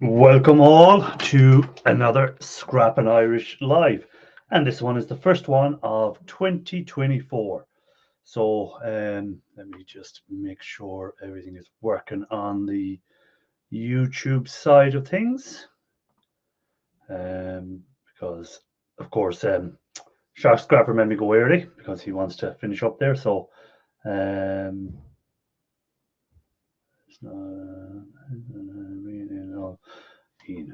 Welcome all to another Scrappin' Irish Live. And this one is the first one of 2024. So let me just make sure everything is working on the YouTube side of things. Because, of course, Shark Scrapper made me go early because he wants to finish up there. So it's not.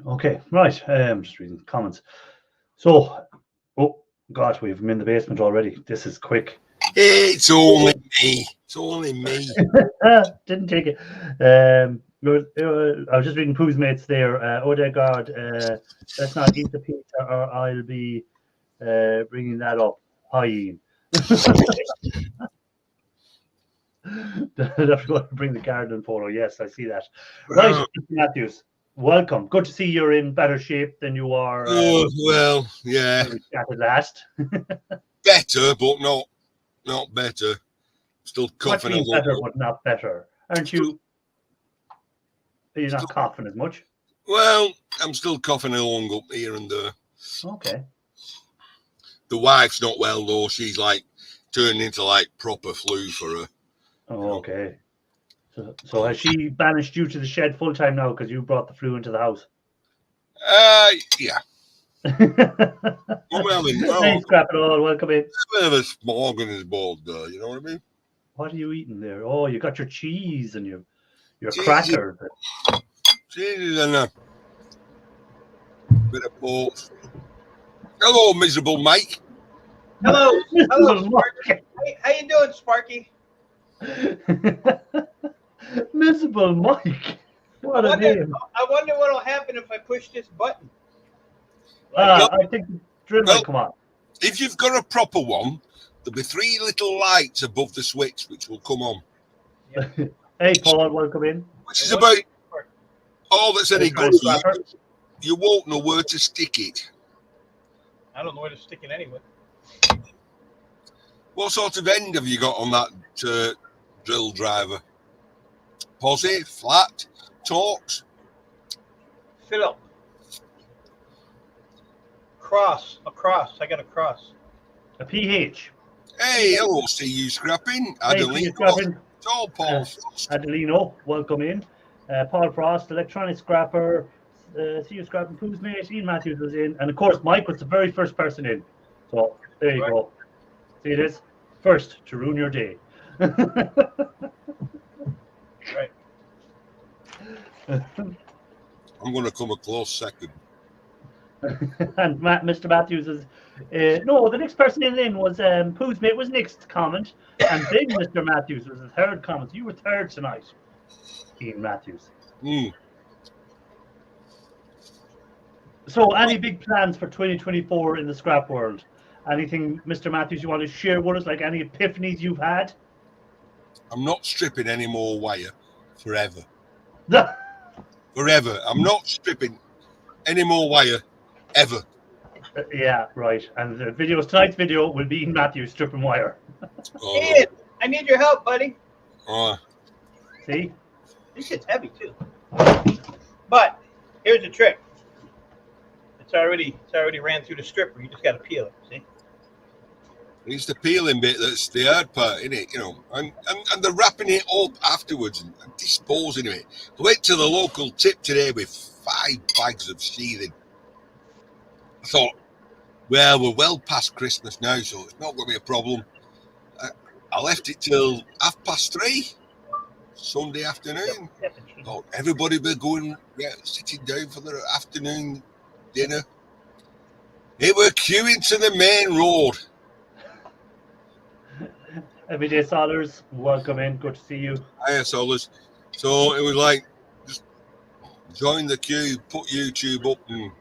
Okay, right. I'm just reading the comments. So, oh God, we've him in the basement already. This is quick. It's only me. It's only me. Didn't take it. I was just reading Pooh's mates there. Oh dear God, let's not eat the pizza, or I'll be bringing that up. Hi, Ian. Don't forget to bring the garden photo. Yes, I see that. Right, Mr. Matthews. Welcome. Good to see you're in better shape than you are. Well, yeah. When we chatted last. Better, but not better. Still coughing. What better, but not better? Aren't you? Are you not coughing as much? Well, I'm still coughing along up here and there. Okay. The wife's not well though. She's like turning into like proper flu for her. Oh, okay. So has she banished you to the shed full time now because you brought the flu into the house? Yeah. Hey, Scrap it all. Welcome in. A bit of a smog in his balls there, you know what I mean? What are you eating there? Oh, you got your cheese and your crackers. Cheese and a bit of pork. Hello, miserable Mike. Hello, Sparky. How you doing, Sparky? Miserable Mike. What a name. I wonder what will happen if I push this button. I think the drill might come on. If you've got a proper one, there'll be 3 little lights above the switch which will come on. Hey, Paul, welcome in. Which is about all that's any good for you. You won't know where to stick it. I don't know where to stick it anyway. What sort of end have you got on that drill driver? Posi, flat, Torx? Fill up. Across. I got a cross. A PH. Hey, hello, see you scrapping. Adelino. It's all Paul Frost. Adelino, welcome in. Paul Frost, electronic scrapper. See you scrapping. Pooh's mate. Ian Matthews was in. And of course, Mike was the very first person in. So there you go. See this? First to ruin your day. Right. I'm going to come a close second. And Mr. Matthews is no. The next person in was Pooh's mate was next comment, and then Mr. Matthews was the third comment. You were third tonight, Ian Matthews. So, any big plans for 2024 in the scrap world? Anything, Mr. Matthews, you want to share with us? Like any epiphanies you've had? I'm not stripping any more wire forever. Forever. I'm not stripping any more wire ever. Yeah, right. And the tonight's video will be Matthews stripping wire. Ian, I need your help, buddy. See? This shit's heavy too. But here's the trick. It's already ran through the stripper. You just got to peel it. See? It's the peeling bit that's the hard part, isn't it? You know, and they're wrapping it up afterwards and disposing of it. I went to the local tip today with 5 bags of sheathing. I thought, well, we're well past Christmas now, so it's not going to be a problem. I left it till 3:30 Sunday afternoon. Thought everybody be going, sitting down for their afternoon dinner. They were queuing to the main road. Everyday Solars, welcome in. Good to see you. Hiya, Solars. So it was like, just join the queue, put YouTube up and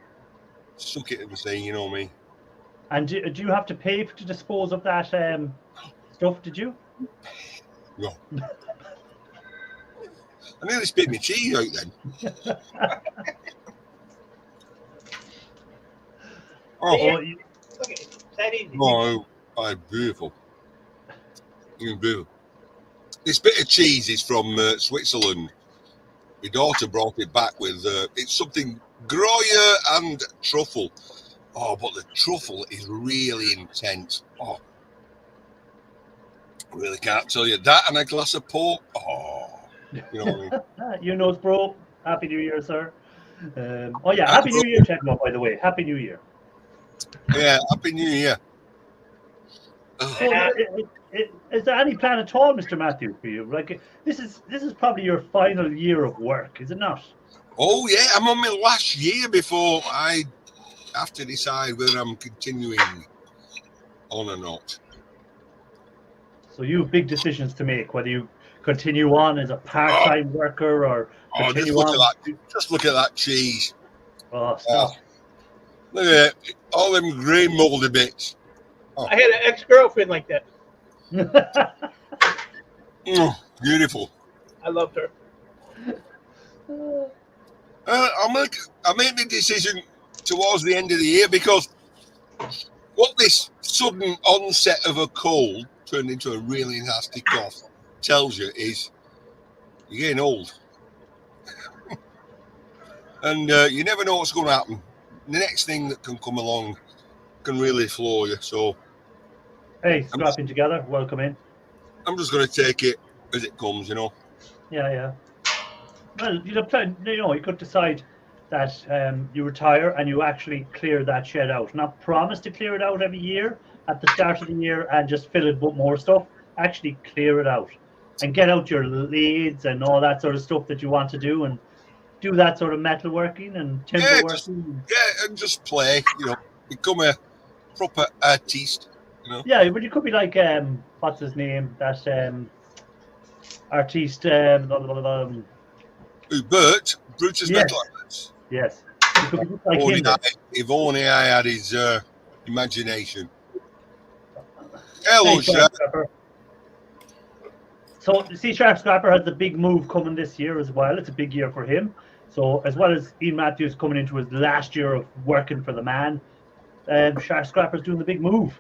suck it in the thing, you know me. And do you have to pay to dispose of that stuff, did you? No. I nearly spit my cheese out then. Look, it's that easy. Oh, beautiful. Beautiful. This bit of cheese is from Switzerland. my daughter brought it back with it's something Gruyere and truffle. Oh, but the truffle is really intense. Oh, I really can't tell you that. And a glass of port. Oh, you know what I mean? You know, bro. Happy New Year, sir. Oh yeah, Happy New Year, Techno. By the way, Happy New Year. Yeah, Happy New Year. So, is there any plan at all, Mr. Matthew, for you? Like this is probably your final year of work, is it not? Oh yeah, I'm on my last year before I have to decide whether I'm continuing on or not. So you have big decisions to make, whether you continue on as a part-time worker or continue on. Just look at that cheese. Oh, stop. Look at it. All them green moldy bits. I had an ex-girlfriend like that. Beautiful. I loved her. I made the decision towards the end of the year because what this sudden onset of a cold turned into a really nasty cough tells you is you're getting old. And you never know what's going to happen. The next thing that can come along can really floor you. So, hey, scrapping together. Welcome in. I'm just going to take it as it comes, you know. Yeah. Well, you could decide that you retire and you actually clear that shed out. Not promise to clear it out every year at the start of the year and just fill it with more stuff. Actually clear it out and get out your lathes and all that sort of stuff that you want to do and do that sort of metalworking and timber working. And just play, you know, become a proper artiste, you know. Yeah, but you could be like, what's his name? That artiste. Bert, Brutus Yes. Metal Arts. Yes. You could be like him. If only I had his imagination. Hello, Hey, Sharp. So, see, Sharp Scrapper has the big move coming this year as well. It's a big year for him. So, as well as Ian Matthews coming into his last year of working for the man, Sharp Scrapper's doing the big move.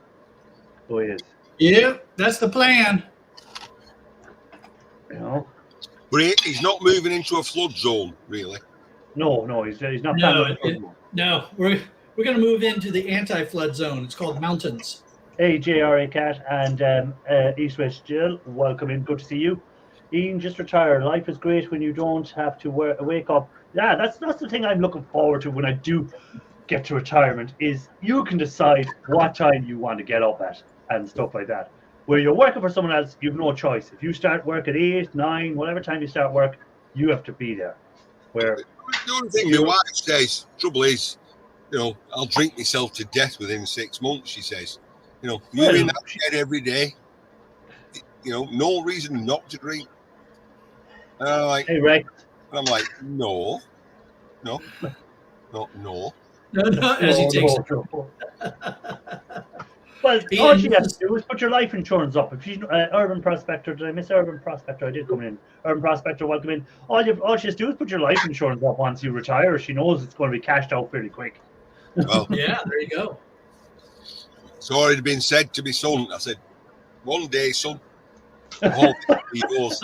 So he is. Yeah, that's the plan. You know? But he's not moving into a flood zone, really. No, he's not. No, we're going to move into the anti-flood zone. It's called mountains. Hey, JRA Cat and East West Jill, welcome in. Good to see you. Ian, just retired. Life is great when you don't have to wake up. Yeah, that's the thing I'm looking forward to when I do get to retirement. Is you can decide what time you want to get up at and stuff like that. Where you're working for someone else, you've no choice. If you start work at 8, 9, whatever time you start work, you have to be there. Where the only thing my wife says, trouble is, you know, I'll drink myself to death within 6 months, she says. You know, you're in that shed every day. You know, no reason not to drink. And I'm like, hey, Rex. And I'm like, no. As he takes it. Well, all she has to do is put your life insurance up. If she's Urban Prospector, did I miss Urban Prospector? I did come in. Urban Prospector, welcome in. All she has to do is put your life insurance up once you retire. She knows it's going to be cashed out fairly quick. Well, yeah, there you go. It's already been said to my son. I said, one day, son, all be yours.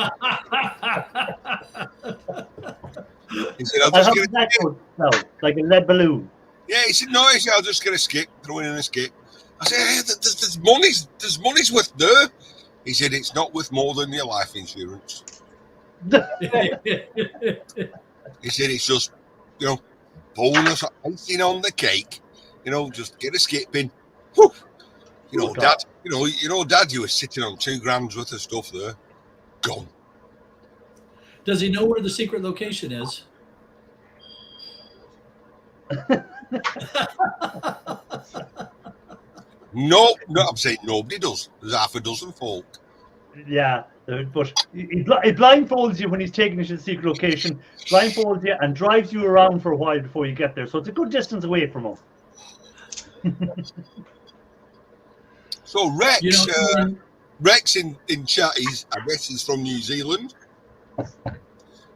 He said, I'll just get no, like a lead balloon. Yeah, he said, no, I'll just get a skip, throw it in a skip. I said, hey, there's money's worth there. He said, it's not worth more than your life insurance. He said, it's just, you know, bonus icing on the cake. You know, just get a skip in. Whew. You know, Dad. Dad, you were sitting on $2,000 worth of stuff there. Gone. Does he know where the secret location is? No, I'm saying nobody does. There's half a dozen folk. Yeah, but he blindfolds you when he's taking you to the secret location, blindfolds you and drives you around for a while before you get there. So it's a good distance away from him. So Rex in chat, I guess he's from New Zealand,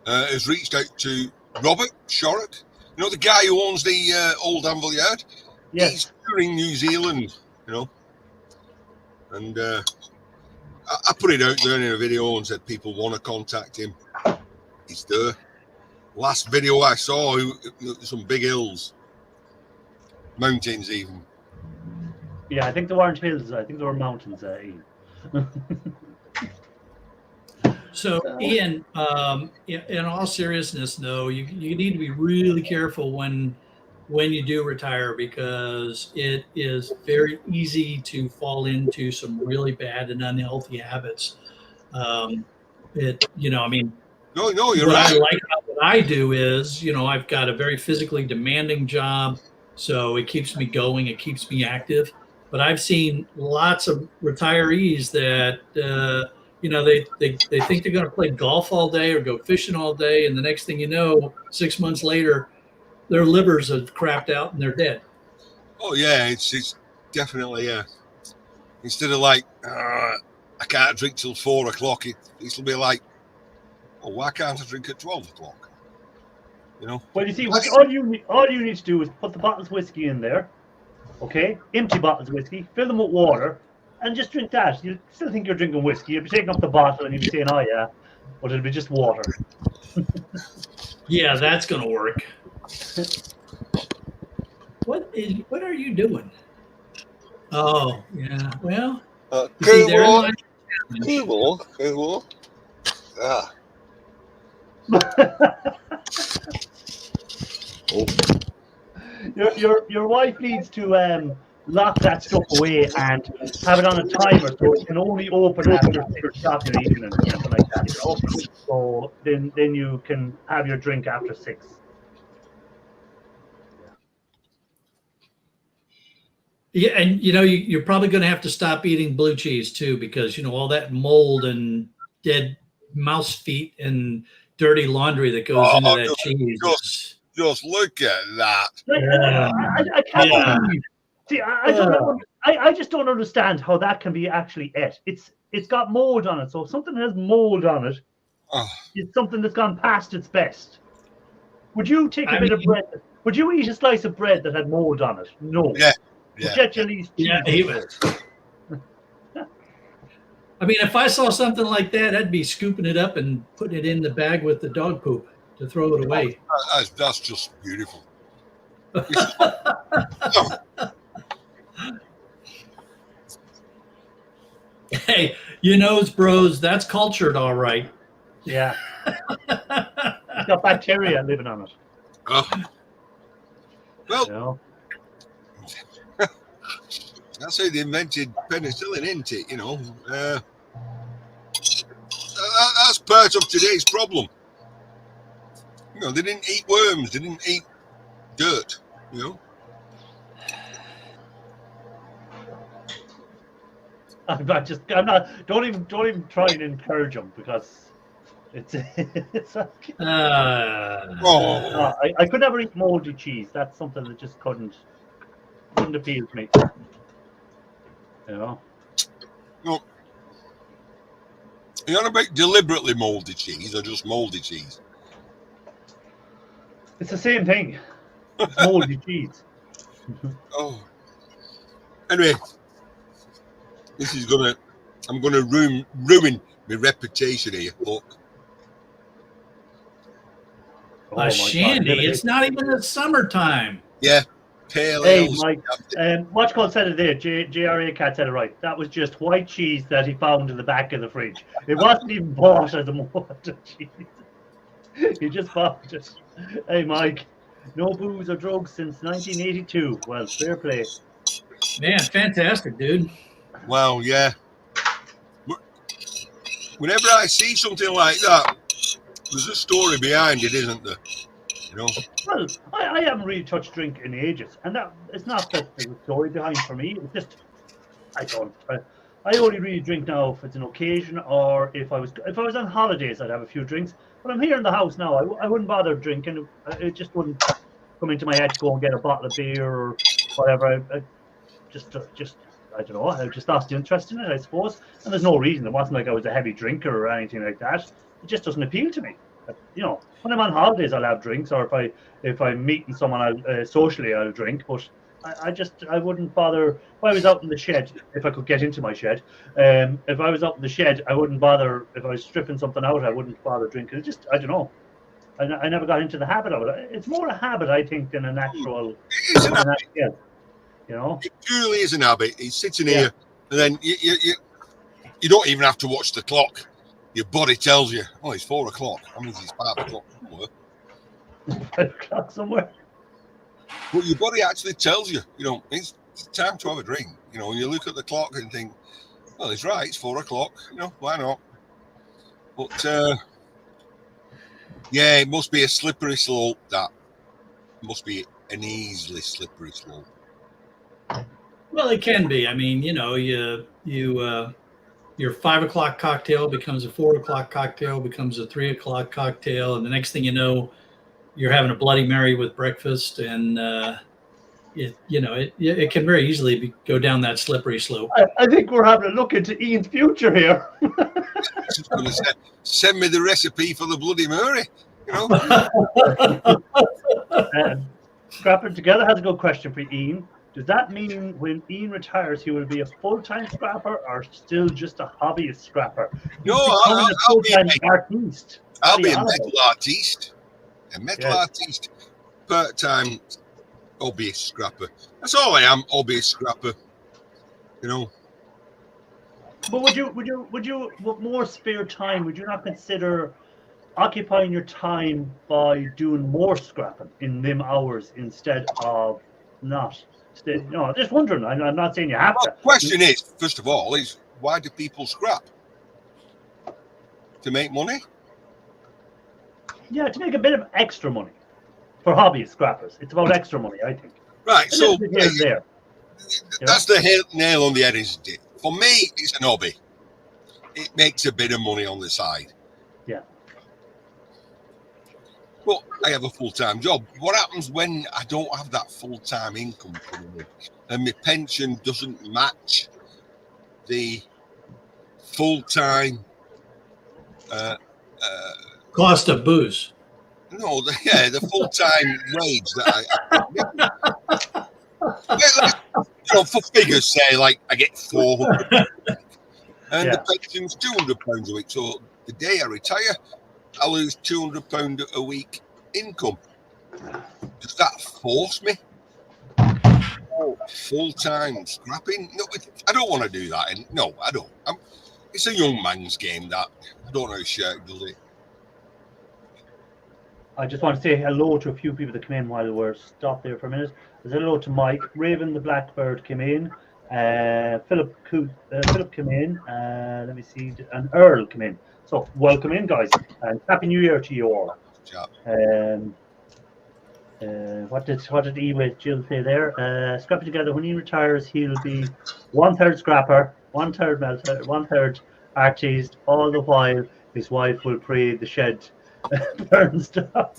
has reached out to Robert Shorrock. You know, the guy who owns the old Anvil Yard? Yes. He's touring New Zealand, you know. And I put it out there in a video and said people want to contact him. He's there. Last video I saw, some big hills, mountains even. Yeah, I think there weren't hills. I think there were mountains. Ian. So, Ian, in all seriousness, though, you need to be really careful when you do retire, because it is very easy to fall into some really bad and unhealthy habits. I mean, No, you're what right. I like about what I do is, I've got a very physically demanding job, so it keeps me going, it keeps me active. But I've seen lots of retirees that, they think they're going to play golf all day or go fishing all day, and the next thing you know, 6 months later, their livers have crapped out and they're dead. Oh yeah, it's definitely Instead of like I can't drink till 4 o'clock, it'll be like, oh, why can't I drink at 12 o'clock? Well, you see, all you need to do is put the bottles of whiskey in there, okay? Empty bottles of whiskey, fill them with water, and just drink that. You still think you're drinking whiskey. You'll be taking up the bottle and you'll be saying, "Oh yeah," but it'll be just water. Yeah, that's gonna work. What are you doing? Oh yeah, well. Cool. Ah. Your wife needs to lock that stuff away and have it on a timer so it can only open after 6 o'clock in the evening, something like that. So then you can have your drink after 6. Yeah, and you're probably going to have to stop eating blue cheese too, because all that mold and dead mouse feet and dirty laundry that goes into that cheese. Just look at that. I can't believe. See, I don't know. I just don't understand how that can be actually ate. It's got mold on it, so if something has mold on it, it's something that's gone past its best. Would you take a bit of bread? Would you eat a slice of bread that had mold on it? No. Yeah. He was. I mean, if I saw something like that, I'd be scooping it up and putting it in the bag with the dog poop to throw it away. That's just beautiful. Hey, bros, that's cultured, all right. Yeah. It's got bacteria living on it. Well, that's how they invented penicillin, isn't it? That's part of today's problem. They didn't eat worms, they didn't eat dirt, I'm not. Don't even try and encourage them, because it's. I could never eat moldy cheese. That's something that just wouldn't appeal to me. No. You're on about deliberately moldy cheese or just moldy cheese? It's the same thing. It's moldy cheese. Oh. Anyway, I'm gonna ruin my reputation here, look. A shandy. It's not even the summertime. Yeah. Pale hey, ales. Mike. Watch called said it there. JRA Cat said it right. That was just white cheese that he found in the back of the fridge. It wasn't even bought as a moldy cheese. He just bought it. Hey, Mike. No booze or drugs since 1982. Well, fair play. Man, fantastic, dude. Well, yeah. Whenever I see something like that, there's a story behind it, isn't there? Well, I haven't really touched drink in ages, and that it's not that there's a story behind for me. It's just I only really drink now if it's an occasion, or if I was on holidays, I'd have a few drinks. But I'm here in the house now. I wouldn't bother drinking. It just wouldn't come into my head to go and get a bottle of beer or whatever. I just I don't know. I just lost interest in it, I suppose. And there's no reason. It wasn't like I was a heavy drinker or anything like that. It just doesn't appeal to me. When I'm on holidays, I'll have drinks, or if I'm meeting someone, socially, I'll drink. But I wouldn't bother. If I was out in the shed, if I could get into my shed, if I was out in the shed, I wouldn't bother. If I was stripping something out, I wouldn't bother drinking. I don't know. I never got into the habit of it. It's more a habit, I think, than a natural. It is an habit. skill. You know. It truly is an habit. He's sitting Yeah. here, and then you don't even have to watch the clock. Your body tells you, oh, it's 4 o'clock. That means it's 5 o'clock somewhere. 5 o'clock somewhere. But your body actually tells you, it's time to have a drink. And you look at the clock and think, well, it's right, it's 4 o'clock. Why not? But yeah, it must be a slippery slope. That must be an easily slippery slope. Well, it can be. I mean, your 5 o'clock cocktail becomes a 4 o'clock cocktail, becomes a 3 o'clock cocktail, and the next thing you know, you're having a Bloody Mary with breakfast, and it can very easily go down that slippery slope. I think we're having a look into Ian's future here. I was just going to say, send me the recipe for the Bloody Mary. Scrapping Together has a good question for Ian. Does that mean when Ian retires, he will be a full-time scrapper or still just a hobbyist scrapper? No, I'll be a artiste. I'll be a metal artiste. A metal Yes. artiste. Part-time hobbyist scrapper. That's all I am, hobbyist scrapper. But would you, with more spare time, would you not consider occupying your time by doing more scrapping in them hours instead of not? Just wondering. I'm not saying you have Well, to. the question is, first of all, why do people scrap? To make money? Yeah, to make a bit of extra money for hobbyist scrappers. It's about extra money, I think. Right, A so little bit here and there. that's the nail on the head, isn't it? For me, it's an hobby. It makes a bit of money on the side. Yeah. But I have a full-time job. What happens when I don't have that full-time income coming in and my pension doesn't match the full-time Cost of booze. the full-time wage that for figures say like I get $400 and the pension's £200 a week. So the day I retire, I lose £200 a week income. Does that force me? Full-time scrapping? No, I don't want to do that. And no, I don't. It's a young man's game. That I don't know how Shirk does it. I just want to say hello to a few people that came in while we're stopped there for a minute. There's hello to Mike. Raven the Blackbird came in. Philip came in. Let me see. And Earl came in. So welcome in, guys. And Happy New Year to you all. What did Ewa Jill say there? Scrapping Together, when he retires, he'll be 1/3 scrapper, 1/3 melter, 1/3 artiste, all the while his wife will pray the shed burns down.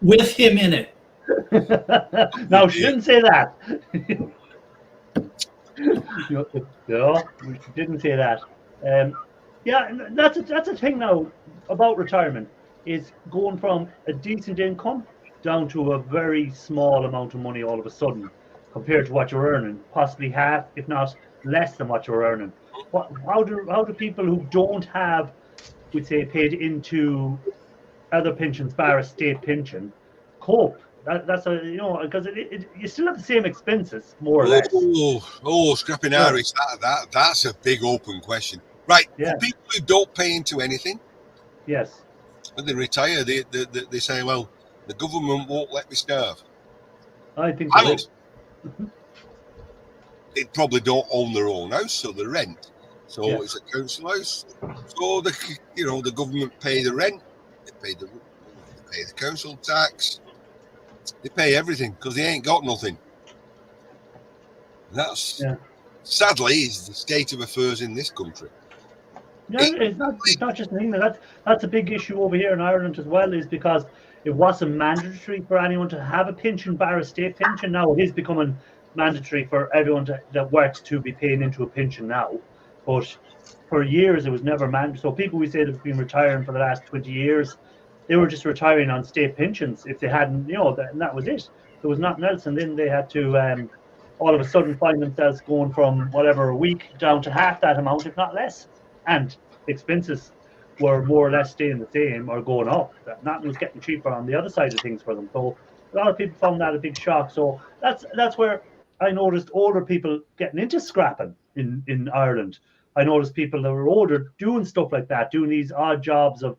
With him in it. No, she didn't say that. No, she didn't say that. Yeah, that's a thing now about retirement, is going from a decent income down to a very small amount of money all of a sudden compared to what you're earning, possibly half, if not less than what you're earning. How do people who don't have, we'd say, paid into other pensions, bar a state pension, cope? That's because you still have the same expenses, more or less. Scrapping Irish. That's a big open question. Right. Yeah. For people who don't pay into anything, Yes. when they retire, they say, well, the government won't let me starve. I think And they probably don't own their own house, so they rent. So Yeah. it's a council house. So the government pay the rent, they pay the council tax, they pay everything because they ain't got nothing. And that's sadly is the state of affairs in this country. No, it's not just an England. That's a big issue over here in Ireland as well, is because it wasn't mandatory for anyone to have a pension, bar a state pension. Now it is becoming mandatory for everyone that works to be paying into a pension now. But for years it was never mandatory. So people we say that have been retiring for the last 20 years, they were just retiring on state pensions if they hadn't, and that was it. There was nothing else, and then they had to all of a sudden find themselves going from whatever a week down to half that amount, if not less. And expenses were more or less staying the same or going up. That nothing was getting cheaper on the other side of things for them. So a lot of people found that a big shock. So that's where I noticed older people getting into scrapping in Ireland. I noticed people that were older doing stuff like that, doing these odd jobs of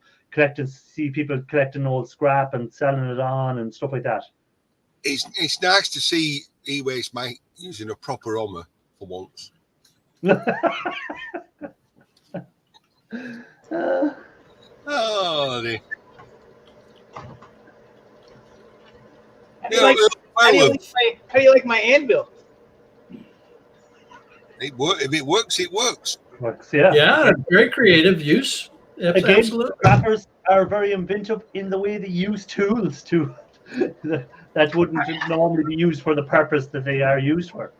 see people collecting old scrap and selling it on and stuff like that. It's nice to see e-waste mate using a proper Hummer for once. Oh, dear. How do you like my anvil? If it works, it works. Yeah. Yeah, very creative use. Again, Absolutely. scrappers are very inventive in the way they use tools too that wouldn't normally be used for the purpose that they are used for.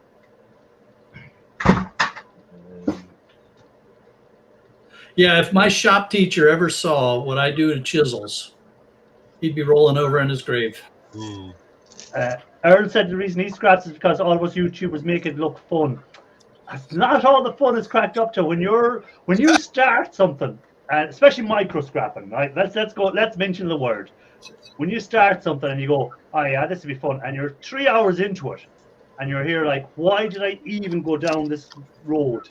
Yeah, if my shop teacher ever saw what I do to chisels, he'd be rolling over in his grave. Earl said the reason he scraps is because all of us YouTubers make it look fun. That's not all the fun is cracked up to. When you start something, and especially micro scrapping, right? Let's mention the word. When you start something and you go, oh yeah, this will be fun, and you're 3 hours into it, and you're here like, why did I even go down this road?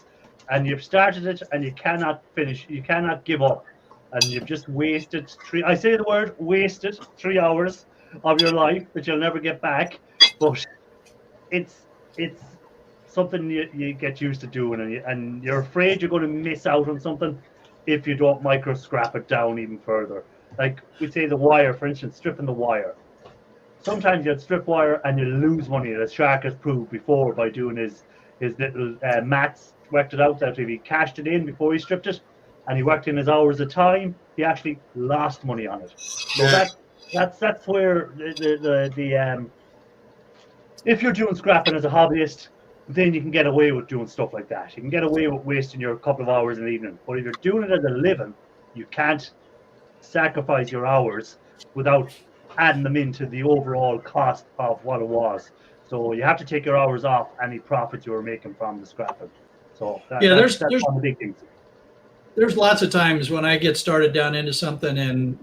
And you've started it and you cannot finish, you cannot give up, and you've just wasted I say the word wasted 3 hours of your life that you'll never get back. But it's something you get used to doing, and you're afraid you're going to miss out on something if you don't micro scrap it down even further. Like we say the wire, for instance, stripping the wire. Sometimes you'd strip wire and you lose money. The shark has proved before by doing his little mats, worked it out that if he cashed it in before he stripped it and he worked in his hours of time, he actually lost money on it. So that's where the if you're doing scrapping as a hobbyist, then you can get away with doing stuff like that. You can get away with wasting your couple of hours in the evening. But if you're doing it as a living, you can't sacrifice your hours without adding them into the overall cost of what it was. So you have to take your hours off any profits you were making from the scrapping. So that's one of the big things. There's lots of times when I get started down into something, and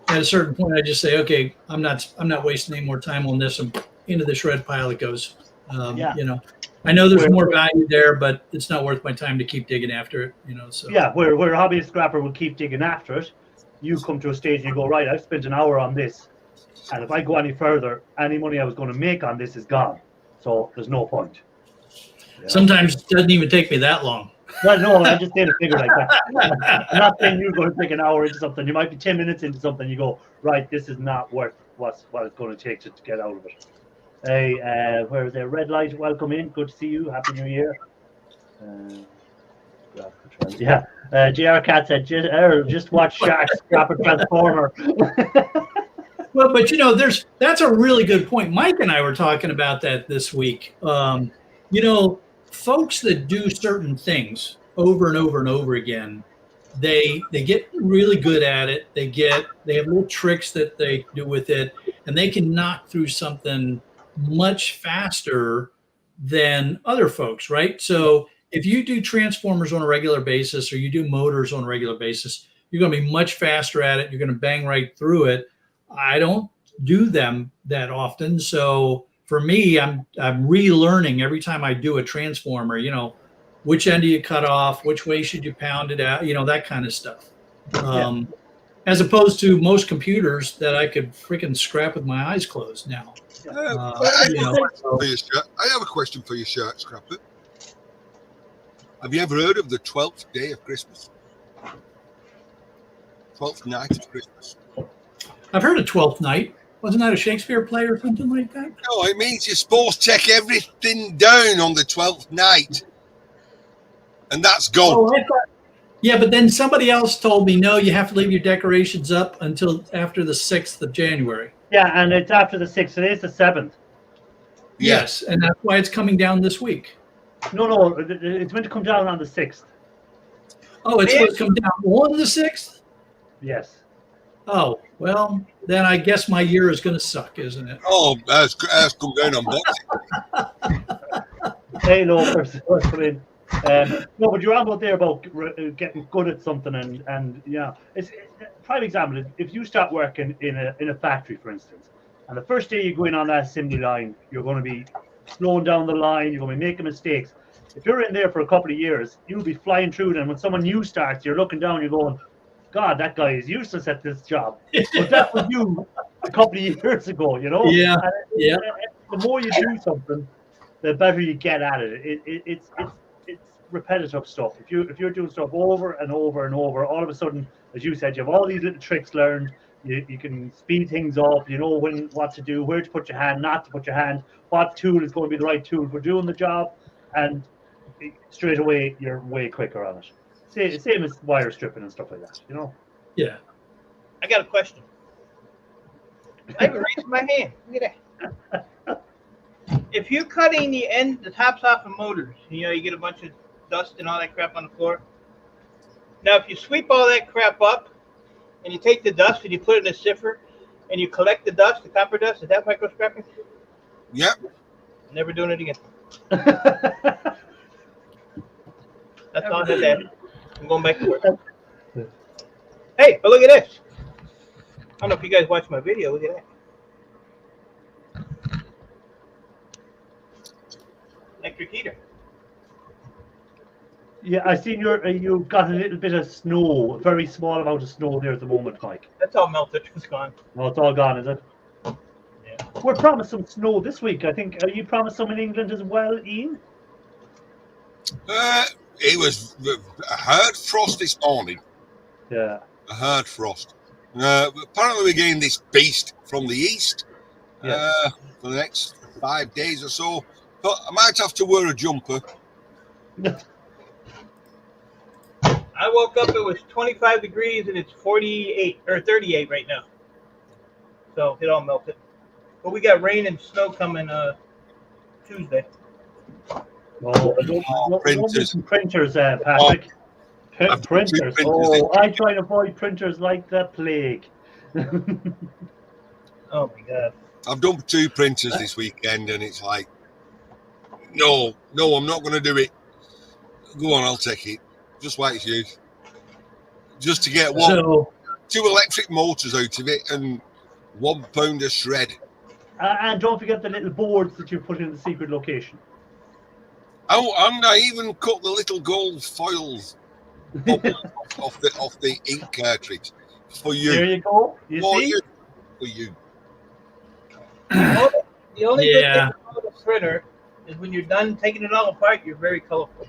at a certain point I just say, okay, I'm not wasting any more time on this, and into the shred pile it goes. I know there's more value there, but it's not worth my time to keep digging after it. So yeah, where a hobbyist scrapper will keep digging after it, you come to a stage and you go, right, I've spent an hour on this, and if I go any further, any money I was going to make on this is gone. So there's no point. Sometimes it doesn't even take me that long. Well, no, I just did a figure like that. I'm not saying you're going to take an hour into something. You might be 10 minutes into something. You go, right, this is not worth what it's going to take to get out of it. Hey, where is there? Red Light, welcome in. Good to see you. Happy New Year. Yeah. JR Cat said, just watch Shark scrap a transformer. Well, but that's a really good point. Mike and I were talking about that this week. Folks that do certain things over and over and over again, they get really good at it. They have little tricks that they do with it, and they can knock through something much faster than other folks, right? So if you do transformers on a regular basis, or you do motors on a regular basis, you're going to be much faster at it. You're going to bang right through it. I don't do them that often, so for me, I'm relearning every time I do a transformer. Which end do you cut off? Which way should you pound it out? That kind of stuff. As opposed to most computers that I could freaking scrap with my eyes closed now. I have a question for you, Shark Scrapper. Have you ever heard of the 12th day of Christmas? 12th night of Christmas. I've heard of 12th night. Wasn't that a Shakespeare play or something like that? No, it means you're supposed to take everything down on the 12th night. And that's gone. Yeah, but then somebody else told me, no, you have to leave your decorations up until after the 6th of January. Yeah, and it's after the 6th. It is the 7th. Yes, and that's why it's coming down this week. No, it's meant to come down on the 6th. Oh, it's supposed to come down on the 6th? Yes. Oh, well, then I guess my year is going to suck, isn't it? Oh, that's come down on Boxing. Hey, Lopers, welcome in. No, but you're on about there about getting good at something, and yeah, it's prime example. If you start working in a factory, for instance, and the first day you go in on that assembly line, you're going to be slowing down the line. You're going to be making mistakes. If you're in there for a couple of years, you'll be flying through it. And when someone new starts, you're looking down, you're going, God, that guy is useless at this job. But that was you a couple of years ago, you know? Yeah, And yeah. the more you do something, the better you get at it. It's repetitive stuff. If you're doing stuff over and over and over, all of a sudden, as you said, you have all these little tricks learned. You can speed things up. You know what to do, where to put your hand, not to put your hand, what tool is going to be the right tool for doing the job, and straight away you're way quicker on it. Same as wire stripping and stuff like that. You know. Yeah. I got a question. I can raise my hand. Look at that. If you're cutting the tops off of motors, you get a bunch of dust and all that crap on the floor. Now, if you sweep all that crap up and you take the dust and you put it in a siffer and you collect the dust, the copper dust, is that micro scrapping? Yep. Never doing it again. That's all I had to add. I'm going back to work. Hey, but look at this. I don't know if you guys watch my video. Look at that. Electric heater. Yeah, I seen you've got a little bit of snow, a very small amount of snow there at the moment, Mike. That's all melted. It's gone. No, it's all gone, is it? Yeah. We're promised some snow this week. I think. Are you promised some in England as well, Ian? It was a hard frost this morning. Yeah. A hard frost. Apparently we're getting this beast from the east for the next 5 days or so. But I might have to wear a jumper. I woke up, it was 25 degrees and it's 48 or 38 right now. So it all melted. But we got rain and snow coming Tuesday. Oh, printers. Printers, Patrick. Printers. printers. I try to avoid printers like the plague. Oh my God. I've done 2 printers this weekend and it's like, no, I'm not going to do it. Go on, I'll take it. Just like it's used. Just to get 2 electric motors out of it and 1 pound of shred. And don't forget the little boards that you put in the secret location. Oh, and I even cut the little gold foils off the ink cartridge for you. There you go. You see? For you. The only good thing about a printer is when you're done taking it all apart, you're very colorful.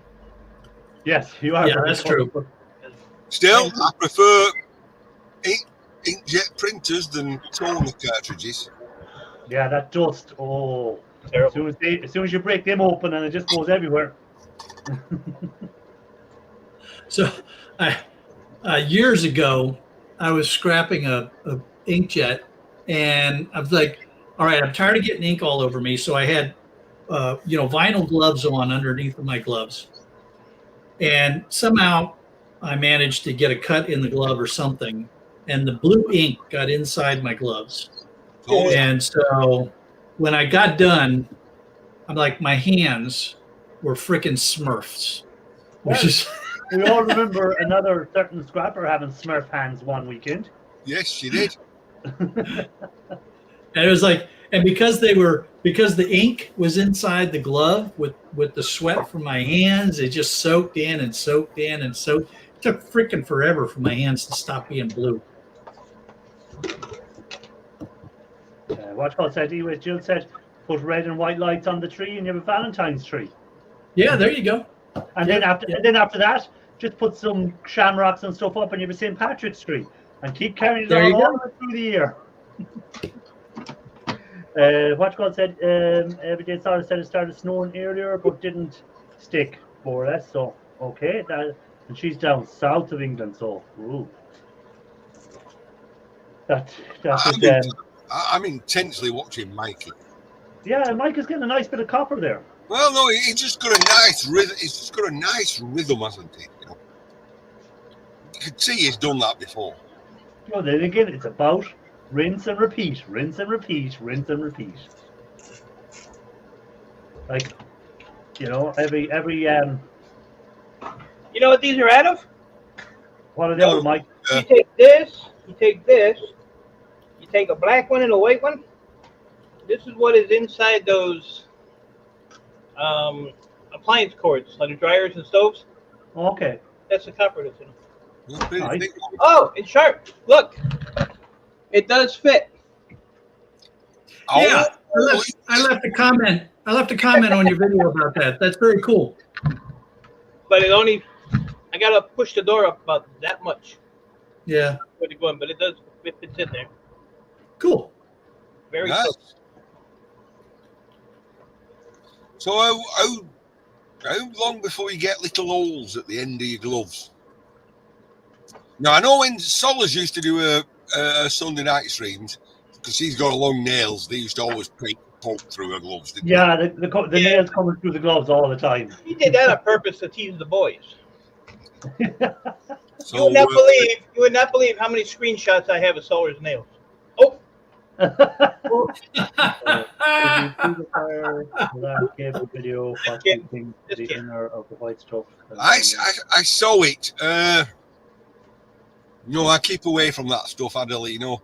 Yes, you are. Yeah, that's true. Still, I prefer inkjet printers than toner cartridges. Yeah, that dust. Oh, Terrible. as soon as you break them open and it just goes everywhere. So, years ago, I was scrapping a inkjet, and I was like, "All right, I'm tired of getting ink all over me." So I had, vinyl gloves on underneath of my gloves, and somehow I managed to get a cut in the glove or something, and the blue ink got inside my gloves. Oh, And so when I got done, I'm like, my hands were freaking Smurfs, which is. We all remember another certain scrapper having Smurf hands one weekend. yes, she did. And it was like, and because the ink was inside the glove with the sweat from my hands, it just soaked in and soaked in and soaked. It took freaking forever for my hands to stop being blue. Watchcall said, Jill said, put red and white lights on the tree and you have a Valentine's tree. Yeah, there you go. And then after that, just put some shamrocks and stuff up and you have a St. Patrick's tree. And keep carrying it There on you all go. the way through the year. Watchcall said, every day Sarah said it started snowing earlier but didn't stick, more or less. So, okay. And she's down south of England, so, ooh. That is, I'm intensely watching Mikey. yeah, Mike is getting a nice bit of copper there. Well, no, he's just got a nice rhythm. He's just got a nice rhythm, hasn't he? You know, you can see he's done that before. Well, then again, it's about rinse and repeat, rinse and repeat, rinse and repeat. Like, every You know what these are out of? What are the other, Mike? You take this, you take this, you take a black one and a white one. This is what is inside those appliance cords, like the dryers and stoves. Okay. That's the copper that's in them. Nice. Oh, it's sharp. Look, it does fit. Yeah, I left a comment. I left a comment on your video about that. That's very cool. But it only, I gotta push the door up about that much. Yeah. Where to go in, but it fits in there. Cool. Very Nice. close. So how long before you get little holes at the end of your gloves? Now I know when Solas used to do a Sunday night streams, because she's got long nails, they used to always poke through her gloves, didn't Yeah, the nails coming through the gloves all the time. He did that on purpose to tease the boys. they? So, You would not believe how many screenshots I have of Solar's nails. Oh, Video, Just kidding. the inner of the white stuff. I saw it. No, I keep away from that stuff, Adele, you know.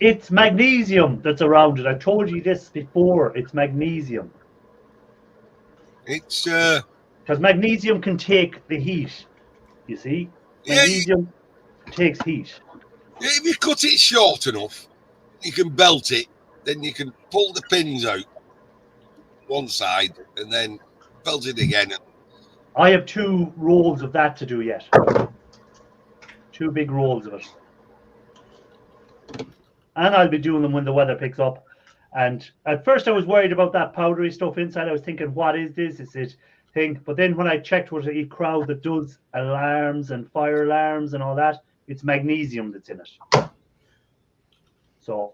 It's magnesium that's around it. I told you this before. It's magnesium. It's Because magnesium can take the heat. You see? Magnesium takes heat. if you cut it short enough, you can belt it, then you can pull the pins out one side and then belt it again. I have 2 rolls of that to do yet. 2 big rolls of it. And I'll be doing them when the weather picks up. And at first I was worried about that powdery stuff inside. I was thinking, what is this? Is it thing? But then when I checked what a crowd that does alarms and fire alarms and all that, it's magnesium that's in it. So,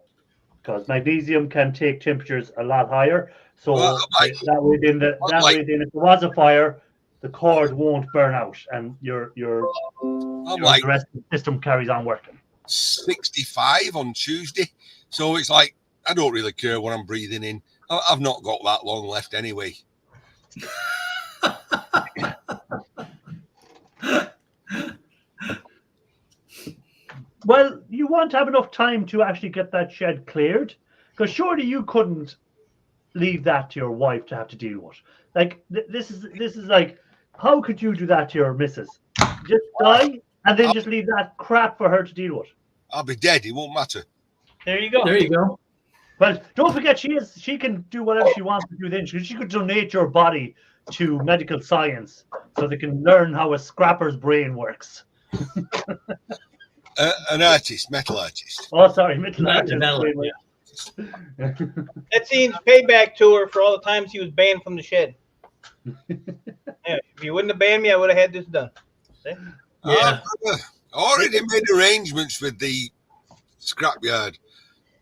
because magnesium can take temperatures a lot higher. So that way then if there was a fire, the cord won't burn out and the rest of the system carries on working. 65 on Tuesday, so it's like I don't really care what I'm breathing in. I've not got that long left anyway. Well, you want to have enough time to actually get that shed cleared, because surely you couldn't leave that to your wife to have to deal with. Like this is like, how could you do that to your missus? Just die and then just leave that crap for her to deal with. I'll be dead. It won't matter. there you go. There you go. Well, don't forget she can do whatever she wants to do then. She could donate your body to medical science so they can learn how a scrapper's brain works. An artist, metal artist. Oh, sorry, metal Not artist. developed, That seems payback to her for all the times he was banned from the shed. Yeah, if you wouldn't have banned me, I would have had this done. See? Yeah. I already made arrangements with the scrapyard,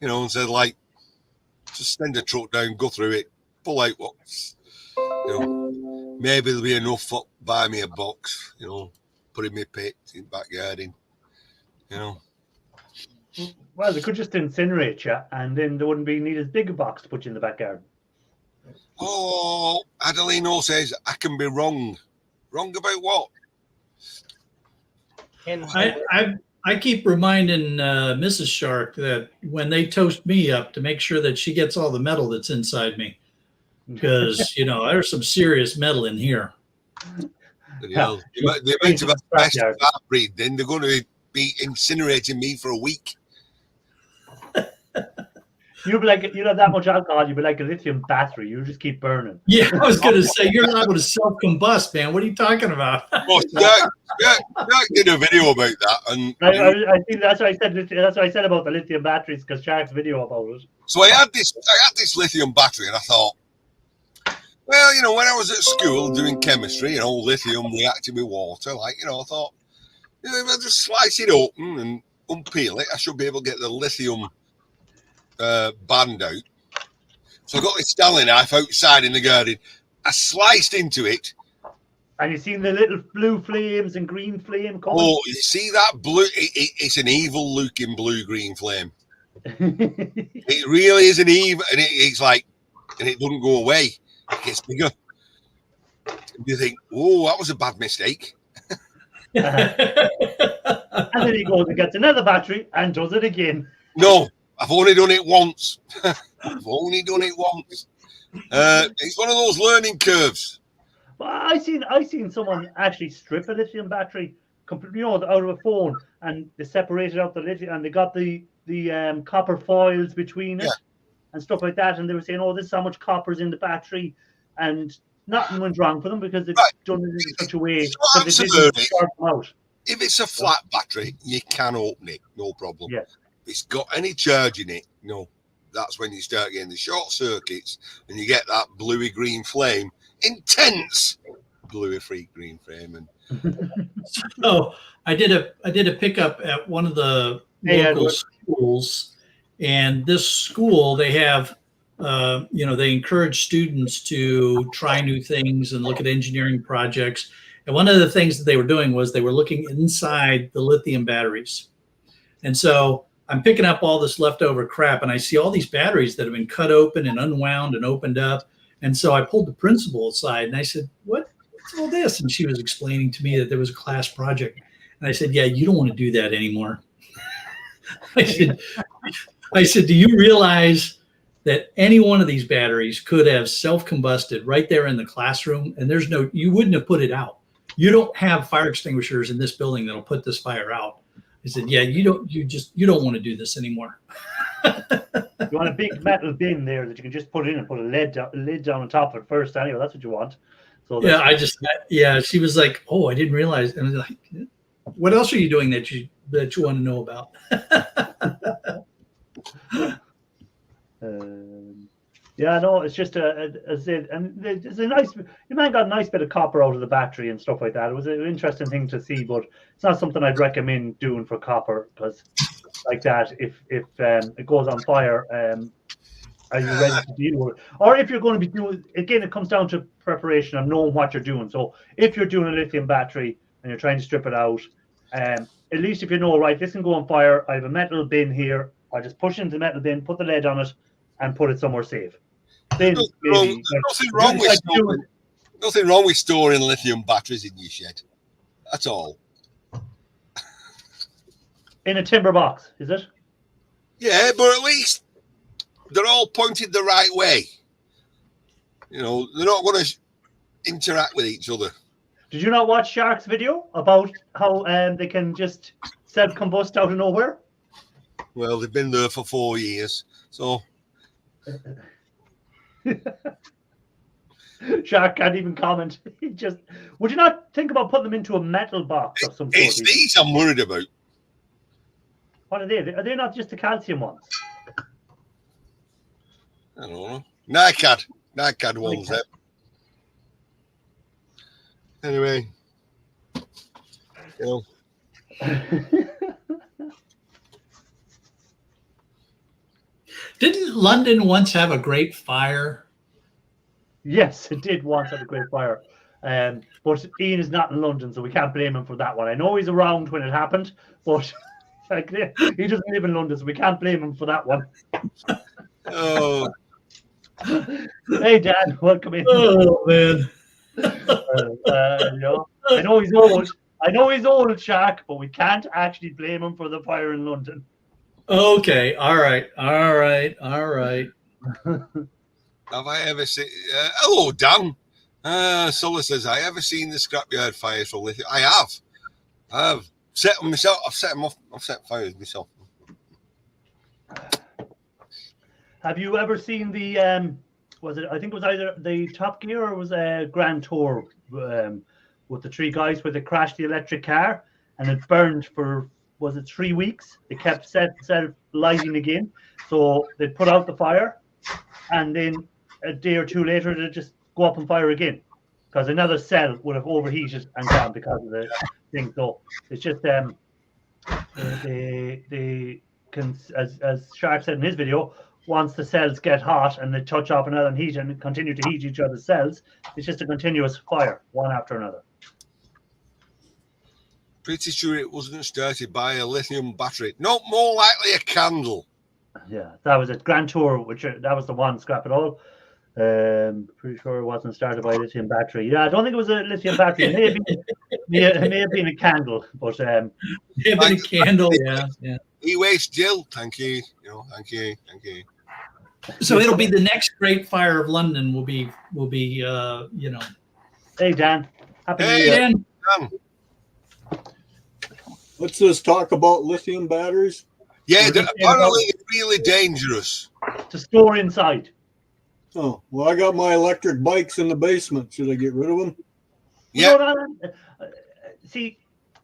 you know, and said, like, just send a truck down, go through it, pull out what's, you know, maybe there'll be enough for buy me a box, you know, put in my pit in the backyard, you know. Well, they could just incinerate you, and then they wouldn't need as big a box to put you in the backyard. Oh, Adelino says I can be wrong. Wrong about what? And I keep reminding Mrs. Shark that when they toast me up to make sure that she gets all the metal that's inside me, because you know there's some serious metal in here. You know, the amount of asbestos I breathed in, they're going to be incinerating me for a week. You'll be like, you know, that much alcohol, you'll be like a lithium battery. You just keep burning. Yeah, I was going to say you're liable to self-combust, man. What are you talking about? Oh, Jack did a video about that, and I think that's what I said. That's what I said about the lithium batteries, because Shark's video about it. so I had this lithium battery, and I thought, well, you know, when I was at school doing chemistry, you know, lithium reacting with water, like, you know, I thought, you know, if I just slice it open and unpeel it, I should be able to get the lithium band out. So I got this Stanley knife outside in the garden. I sliced into it. And you seen the little blue flames and green flame coming? Oh, you see that blue? It's an evil looking blue-green flame. It really is an evil, and it's like, and it doesn't go away. It gets bigger. You think, oh, that was a bad mistake. And then he goes and gets another battery and does it again. No, I've only done it once. I've only done it once. It's one of those learning curves. But I seen someone actually strip a lithium battery, completely, out of a phone, and they separated out the lithium, and they got the copper foils between it and stuff like that. And they were saying, "Oh, this is how much copper's in the battery," and nothing went wrong for them because they've done it in such a way that they didn't start them out. If it's a flat battery, you can open it, no problem. Yeah. If it's got any charge in it, that's when you start getting the short circuits and you get that bluey green flame, intense bluey green flame. And So I did a pickup at one of the local schools, and this school, they have they encourage students to try new things and look at engineering projects. And one of the things that they were doing was they were looking inside the lithium batteries. And so I'm picking up all this leftover crap, and I see all these batteries that have been cut open and unwound and opened up. And so I pulled the principal aside and I said, what's all this? And she was explaining to me that there was a class project. And I said, yeah, you don't want to do that anymore. I said, do you realize that any one of these batteries could have self-combusted right there in the classroom? And you wouldn't have put it out. You don't have fire extinguishers in this building that'll put this fire out. I said, yeah, you don't want to do this anymore. You want a big metal bin there that you can just put in and put a lid down on top of it first. Anyway, that's what you want. So she was like, oh, I didn't realize. And I was like, what else are you doing that you want to know about? No, it's just it's a nice. You might got a nice bit of copper out of the battery and stuff like that. It was an interesting thing to see, but it's not something I'd recommend doing for copper because, like that, if it goes on fire, are you ready to deal with it? Or if you're going to be doing, again, it comes down to preparation and knowing what you're doing. So if you're doing a lithium battery and you're trying to strip it out, at least if you know, right, this can go on fire. I have a metal bin here. I just push into the metal bin, put the lid on it, and put it somewhere safe. Then nothing wrong with storing lithium batteries in your shed. That's all. In a timber box, is it? Yeah, but at least they're all pointed the right way. They're not going to interact with each other. Did you not watch Shark's video about how they can just self-combust out of nowhere? Well, they've been there for 4 years, so. Shark can't even comment. Would you not think about putting them into a metal box of some sort? It's these I'm worried about. What are they? Are they not just the calcium ones? I don't know. NiCad ones there. Anyway, Didn't London once have a great fire? Yes, it did once have a great fire. But Ian is not in London, so we can't blame him for that one. I know he's around when it happened, but he doesn't live in London, so we can't blame him for that one. Oh. Hey, Dan, welcome in. Oh, man. I know he's old. I know he's old, Shark, but we can't actually blame him for the fire in London. Okay. All right. Have I ever seen? Hello, Dan. Sulla says, "I ever seen the scrapyard fires for lithium?" I have. I've set them myself. I've set them off. I've set fires myself. Have you ever seen the? Was it? I think it was either the Top Gear or was a Grand Tour with the three guys where they crashed the electric car and it burned for. Was it 3 weeks? They kept set lighting again, so they put out the fire, and then a day or two later they just go up and fire again because another cell would have overheated and gone because of the thing. So it's just they can, as Shark said in his video, once the cells get hot and they touch off another and heat and continue to heat each other's cells, it's just a continuous fire, one after another. Pretty sure it wasn't started by a lithium battery. No, more likely a candle. Yeah, that was it. Grand Tour, that was the one, Scrap It All. Pretty sure it wasn't started by a lithium battery. Yeah, I don't think it was a lithium battery. It may have been a candle, but Having a candle, yeah. E-waste, Jill. Thank you. Thank you. So it'll be the next great fire of London. Will be Hey Dan, happy New Hey, Year. Dan, Let's just talk about lithium batteries. Yeah, We're just apparently it's really dangerous. To store inside. Oh, well, I got my electric bikes in the basement. Should I get rid of them? Yeah. See,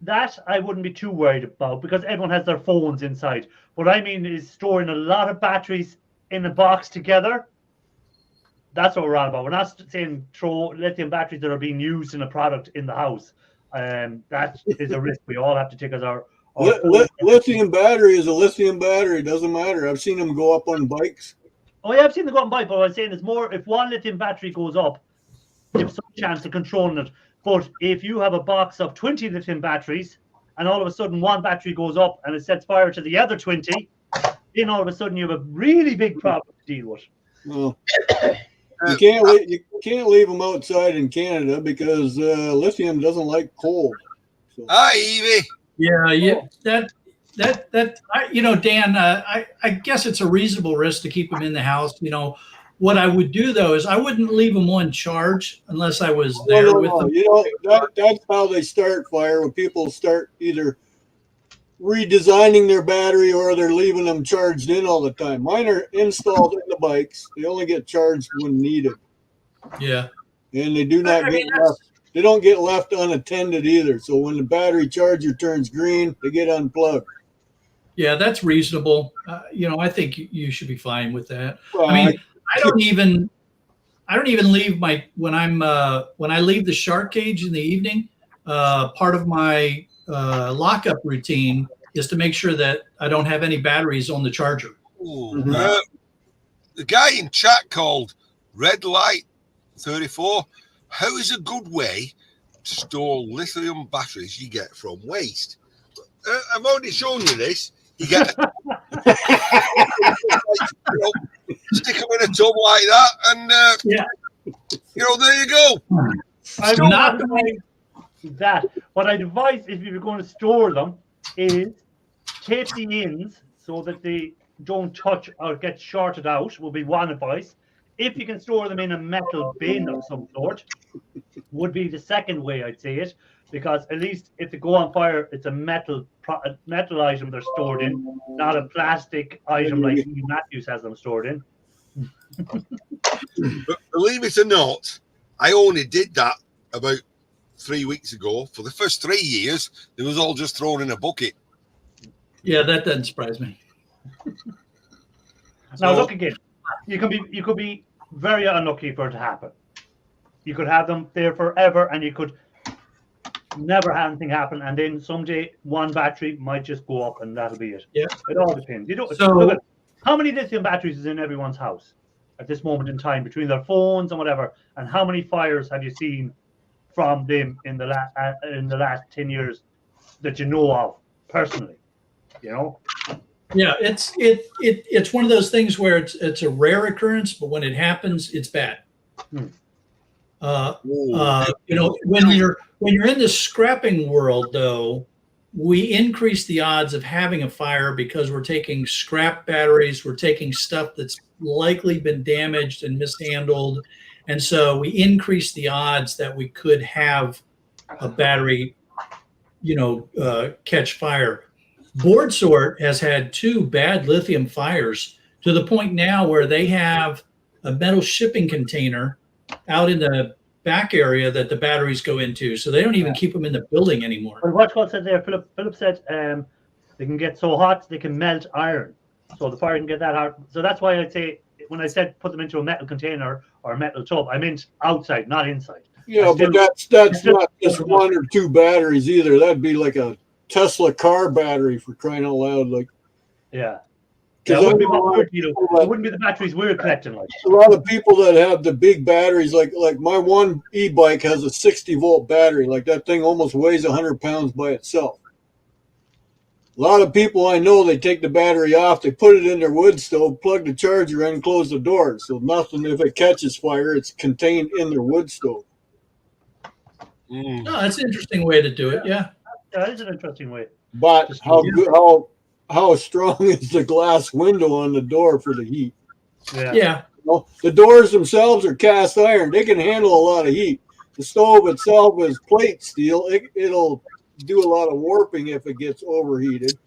that I wouldn't be too worried about because everyone has their phones inside. What I mean is storing a lot of batteries in a box together. That's what we're on about. We're not saying throw lithium batteries that are being used in a product in the house. That is a risk we all have to take as our Lithium battery is a lithium battery. Doesn't matter. I've seen them go up on bikes. Oh yeah, I've seen them go on bike, but what I'm saying is more if one lithium battery goes up, there's some chance of controlling it. But if you have a box of 20 lithium batteries and all of a sudden one battery goes up and it sets fire to the other 20, then all of a sudden you have a really big problem to deal with. Well, you can't leave them outside in Canada because lithium doesn't like cold. So. Hi, Evie. yeah. Dan, I guess it's a reasonable risk to keep them in the house. What I would do though is I wouldn't leave them on charge unless I was there with them. That's how they start fire. When people start either redesigning their battery or they're leaving them charged in all the time. Mine are installed in the bikes. They only get charged when needed. Yeah, and they do not get left. They don't get left unattended either. So when the battery charger turns green, they get unplugged. Yeah, that's reasonable. I think you should be fine with that. Well, I don't even leave when I leave the shark cage in the evening. Part of my lockup routine is to make sure that I don't have any batteries on the charger. Mm-hmm. The guy in chat called Red Light 34. How is a good way to store lithium batteries you get from waste? I've already shown you this. You get stick them in a tub like that, and there you go. I don't advise that. What I'd advise if you're going to store them is tape the ends so that they don't touch or get shorted out. Will be one advice. If you can store them in a metal bin of some sort, would be the second way I'd say it, because at least if they go on fire, it's a metal item they're stored in, not a plastic item like Ian Matthews has them stored in. But believe it or not, I only did that about 3 weeks ago. For the first 3 years, it was all just thrown in a bucket. Yeah, that doesn't surprise me. Now look again. You could be very unlucky for it to happen. You could have them there forever, and you could never have anything happen, and then someday one battery might just go up, and that'll be it. Yeah, it all depends. So, look at how many lithium batteries is in everyone's house at this moment in time between their phones and whatever, and how many fires have you seen from them in the last 10 years that you know of personally? Yeah, it's one of those things where it's a rare occurrence, but when it happens, it's bad. When you're in the scrapping world, though, we increase the odds of having a fire because we're taking scrap batteries, we're taking stuff that's likely been damaged and mishandled, and so we increase the odds that we could have a battery, catch fire. BoardSort has had 2 bad lithium fires to the point now where they have a metal shipping container out in the back area that the batteries go into. So they don't even keep them in the building anymore. Well, what Scott said there, Philip said they can get so hot they can melt iron. So the fire can get that hot. So that's why I'd say when I said put them into a metal container or a metal tub, I meant outside, not inside. Yeah, but that's not just 1 or 2 batteries either. That'd be like a Tesla car battery, for crying out loud. Like, yeah. It wouldn't be the batteries we're collecting. Like a lot of people that have the big batteries, like my one e-bike has a 60-volt battery. Like that thing almost weighs 100 pounds by itself. A lot of people I know, they take the battery off, they put it in their wood stove, plug the charger in, close the door. So nothing, if it catches fire, it's contained in their wood stove. Mm. No, that's an interesting way to do it. Yeah. That is an interesting way. But Just- how strong is the glass window on the door for the heat? Yeah. Yeah. Well, the doors themselves are cast iron. They can handle a lot of heat. The stove itself is plate steel. It'll do a lot of warping if it gets overheated.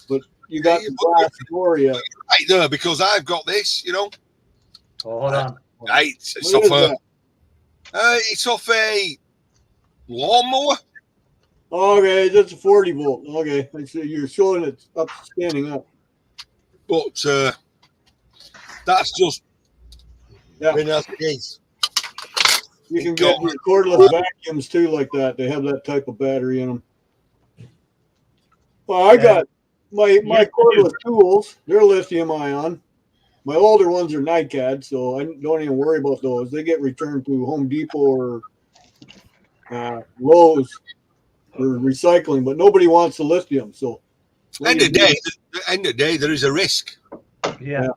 But you got the glass door yet. Right there, because I've got this, Oh, hold on. Right, it's What is off that? it's off a lawnmower. Okay, that's a 40 volt. Okay, I see you're showing it up, standing up. But that's just Yeah. been as it is. You can get your cordless vacuums too, like that. They have that type of battery in them. Well, I got my cordless tools. They're lithium ion. My older ones are NiCad, so I don't even worry about those. They get returned to Home Depot or Lowe's for recycling, but nobody wants the lithium. So, End of the day, there is a risk. Yeah.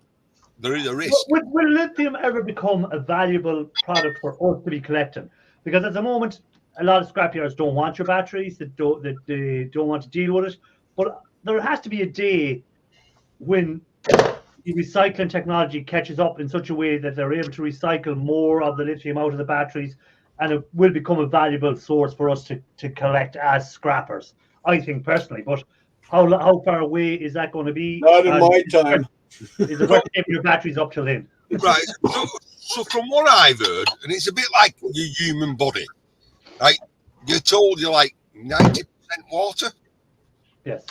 There is a risk. Will lithium ever become a valuable product for us to be collecting? Because at the moment, a lot of scrapyards don't want your batteries. They don't want to deal with it. But there has to be a day when the recycling technology catches up in such a way that they're able to recycle more of the lithium out of the batteries, and it will become a valuable source for us to collect as scrappers. I think personally, but how far away is that going to be? not in my time. Is it worth taking your batteries up till then? Right. So from what I've heard, and it's a bit like your human body, right? You're told you're like 90% water. Yes.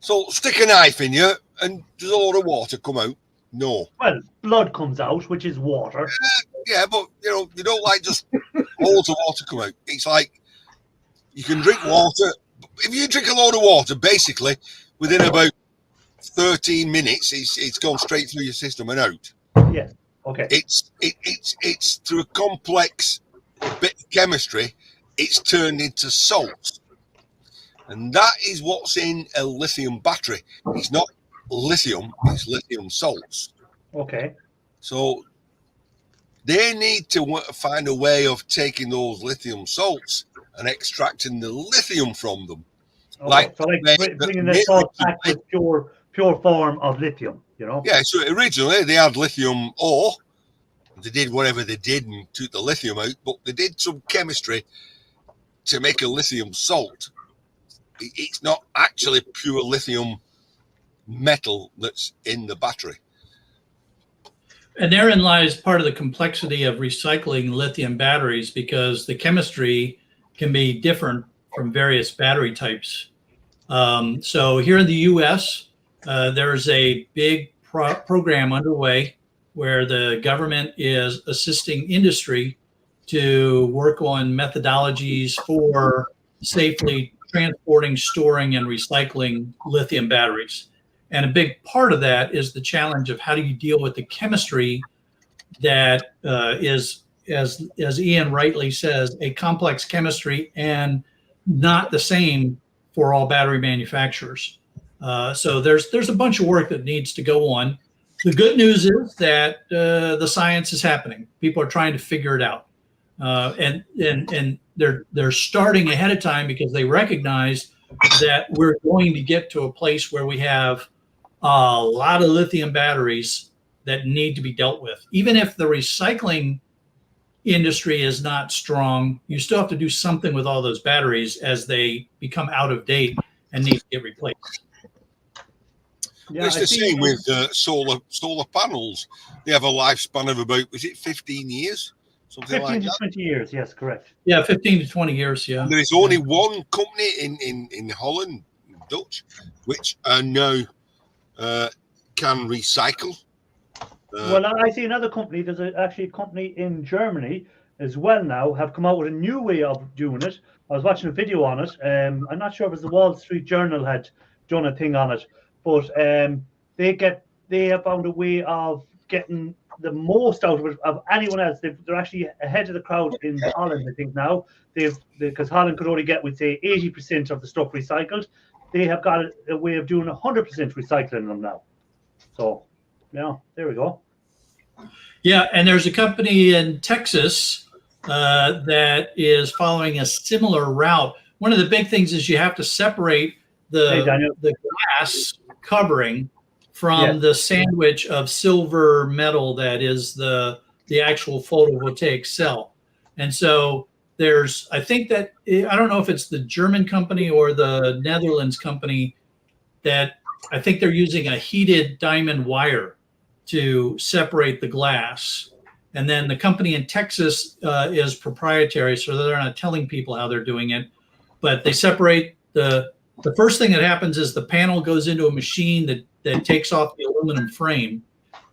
So stick a knife in you, and does a lot of water come out? No. Well, blood comes out, which is water. Yeah, but you don't like just loads of water come out. It's like you can drink water. If you drink a load of water, basically within about 13 minutes, it's gone straight through your system and out. Yes. Okay. It's through a complex bit of chemistry. It's turned into salts, and that is what's in a lithium battery. It's not lithium; it's lithium salts. Okay. So they need to find a way of taking those lithium salts and extracting the lithium from them. Okay. So bringing the salt back to pure form of lithium, Yeah, so originally they had lithium ore. They did whatever they did and took the lithium out, but they did some chemistry to make a lithium salt. It's not actually pure lithium metal that's in the battery. And therein lies part of the complexity of recycling lithium batteries, because the chemistry can be different from various battery types. So here in the U.S., there's a big program underway where the government is assisting industry to work on methodologies for safely transporting, storing, and recycling lithium batteries. And a big part of that is the challenge of how do you deal with the chemistry that is, as Ian rightly says, a complex chemistry and not the same for all battery manufacturers. So there's a bunch of work that needs to go on. The good news is that the science is happening. People are trying to figure it out, and they're starting ahead of time because they recognize that we're going to get to a place where we have a lot of lithium batteries that need to be dealt with. Even if the recycling industry is not strong, you still have to do something with all those batteries as they become out of date and need to get replaced. Yeah, It's the same with solar panels. They have a lifespan of about, was it 15 years? Something 15 like to that. 20 years. Yes, correct. Yeah, 15 to 20 years. Yeah. There is only one company in Holland, Dutch, which now can recycle. Well, I see another company. There's actually a company in Germany as well now have come out with a new way of doing it. I was watching a video on it. I'm not sure if it was the Wall Street Journal had done a thing on it, but they have found a way of getting the most out of it of anyone else. They're actually ahead of the crowd in Holland, I think now. Because Holland could only get, we'd say, 80% of the stuff recycled. they have got a way of doing 100% recycling them now. So, yeah, there we go. Yeah, and there's a company in Texas that is following a similar route. One of the big things is you have to separate the glass covering from the sandwich of silver metal that is the actual photovoltaic cell. And so there's, I think that, I don't know if it's the German company or the Netherlands company that I think they're using a heated diamond wire to separate the glass. And then the company in Texas is proprietary, so they're not telling people how they're doing it. But they separate the first thing that happens is the panel goes into a machine that takes off the aluminum frame.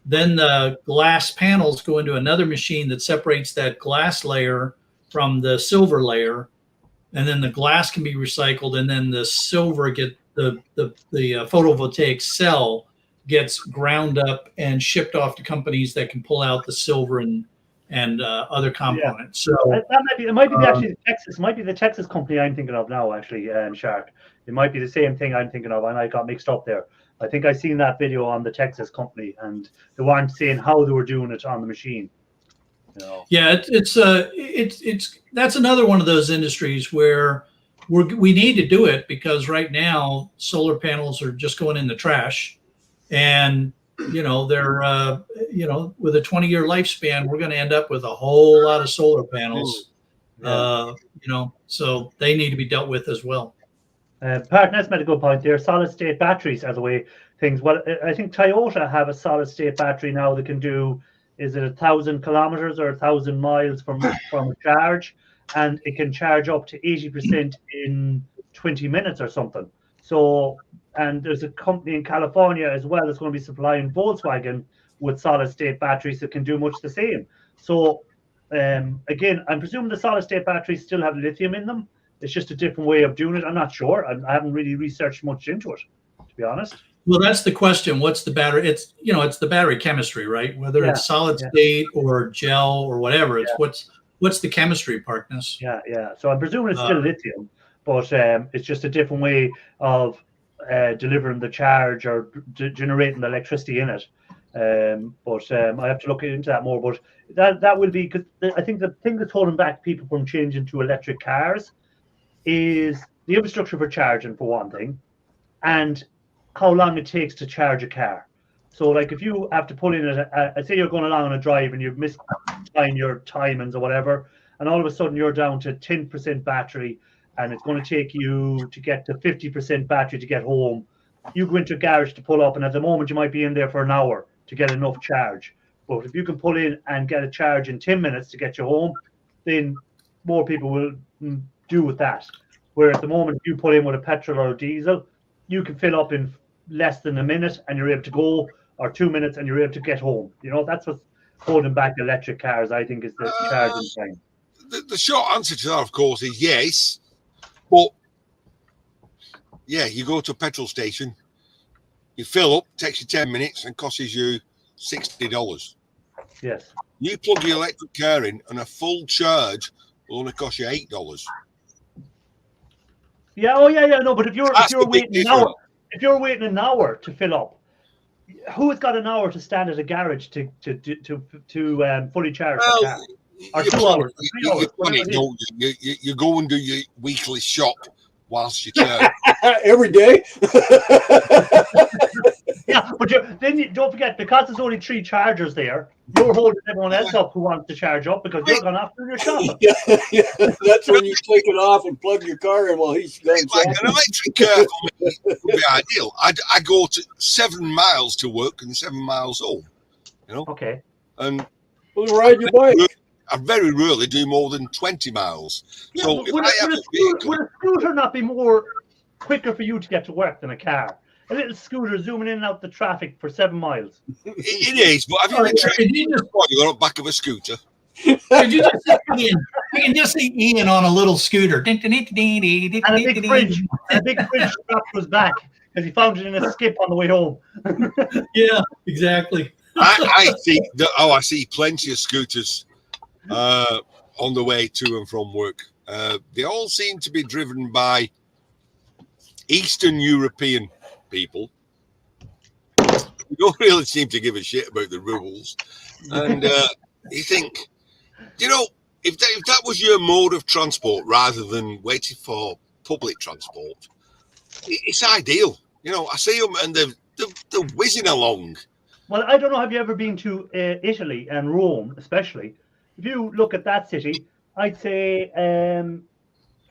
Then the glass panels go into another machine that separates that glass layer from the silver layer. And then the glass can be recycled, and then the silver the photovoltaic cell gets ground up and shipped off to companies that can pull out the silver and other components. So it might be actually the Texas. Might be the Texas company I'm thinking of now. Actually, Shark. It might be the same thing I'm thinking of, and I got mixed up there. I think I seen that video on the Texas company, and they weren't saying how they were doing it on the machine. You know? Yeah, it's that's another one of those industries where we need to do it, because right now solar panels are just going in the trash, and they're with a 20-year lifespan, we're going to end up with a whole lot of solar panels. So they need to be dealt with as well. Partners made a good point there. Solid state batteries are the way things. Well, I think Toyota have a solid state battery now that can do, is it 1,000 kilometers or 1,000 miles from a charge, and it can charge up to 80% in 20 minutes or something. So, and there's a company in California as well that's going to be supplying Volkswagen with solid state batteries that can do much the same. So, again, I'm presuming the solid state batteries still have lithium in them. It's just a different way of doing it. I'm not sure. I haven't really researched much into it, to be honest. Well, that's the question. What's the battery? It's the battery chemistry, right? Whether it's solid state or gel or whatever. It's what's the chemistry, Parkness? Yeah. So I'm presuming it's still lithium, but it's just a different way of delivering the charge or generating the electricity in it. I have to look into that more. But that will be, because I think the thing that's holding back people from changing to electric cars is the infrastructure for charging, for one thing, and how long it takes to charge a car. So, like, if you have to pull in say you're going along on a drive and you've missed your timings or whatever, and all of a sudden you're down to 10% battery, and it's going to take you to get to 50% battery to get home. You go into a garage to pull up, and at the moment you might be in there for an hour to get enough charge. But if you can pull in and get a charge in 10 minutes to get you home, then more people will do with that. Where at the moment, if you pull in with a petrol or a diesel, you can fill up in less than a minute and you're able to go, or 2 minutes and you're able to get home. That's what's holding back electric cars, I think, is the charging time. The short answer to that, of course, is yes. But yeah, you go to a petrol station, you fill up, takes you 10 minutes and costs you $60. Yes. You plug your electric car in and a full charge will only cost you $8. Yeah, no, but if you're waiting an hour to fill up, who's got an hour to stand at a garage to fully charge the car? Or 2 hours, 3 hours. You go and do your weekly shop whilst you charge. Every day. Yeah, but don't forget, because there's only 3 chargers there, you're holding everyone else up who wants to charge up, because you're going off doing your shopping. Yeah. That's when you take it off and plug your car in while he's done. Like an electric car for me would be ideal. I go to 7 miles to work and 7 miles home. Okay. And ride your bike. I very rarely do more than 20 miles. Yeah, so if I have a vehicle, would a scooter not be more quicker for you to get to work than a car? A little scooter zooming in and out the traffic for 7 miles. It is, but have you been trained? You're on the back of a scooter. Could you just see Ian? You can just see Ian on a little scooter. And a big fridge strapped to his back because he found it in a skip on the way home. Yeah, exactly. I see plenty of scooters on the way to and from work. They all seem to be driven by Eastern European people who don't really seem to give a shit about the rules. And you think, you know, if that was your mode of transport rather than waiting for public transport, it's ideal. You know, I see them and they're whizzing along. Well, I don't know. Have you ever been to Italy and Rome, especially? If you look at that city, I'd say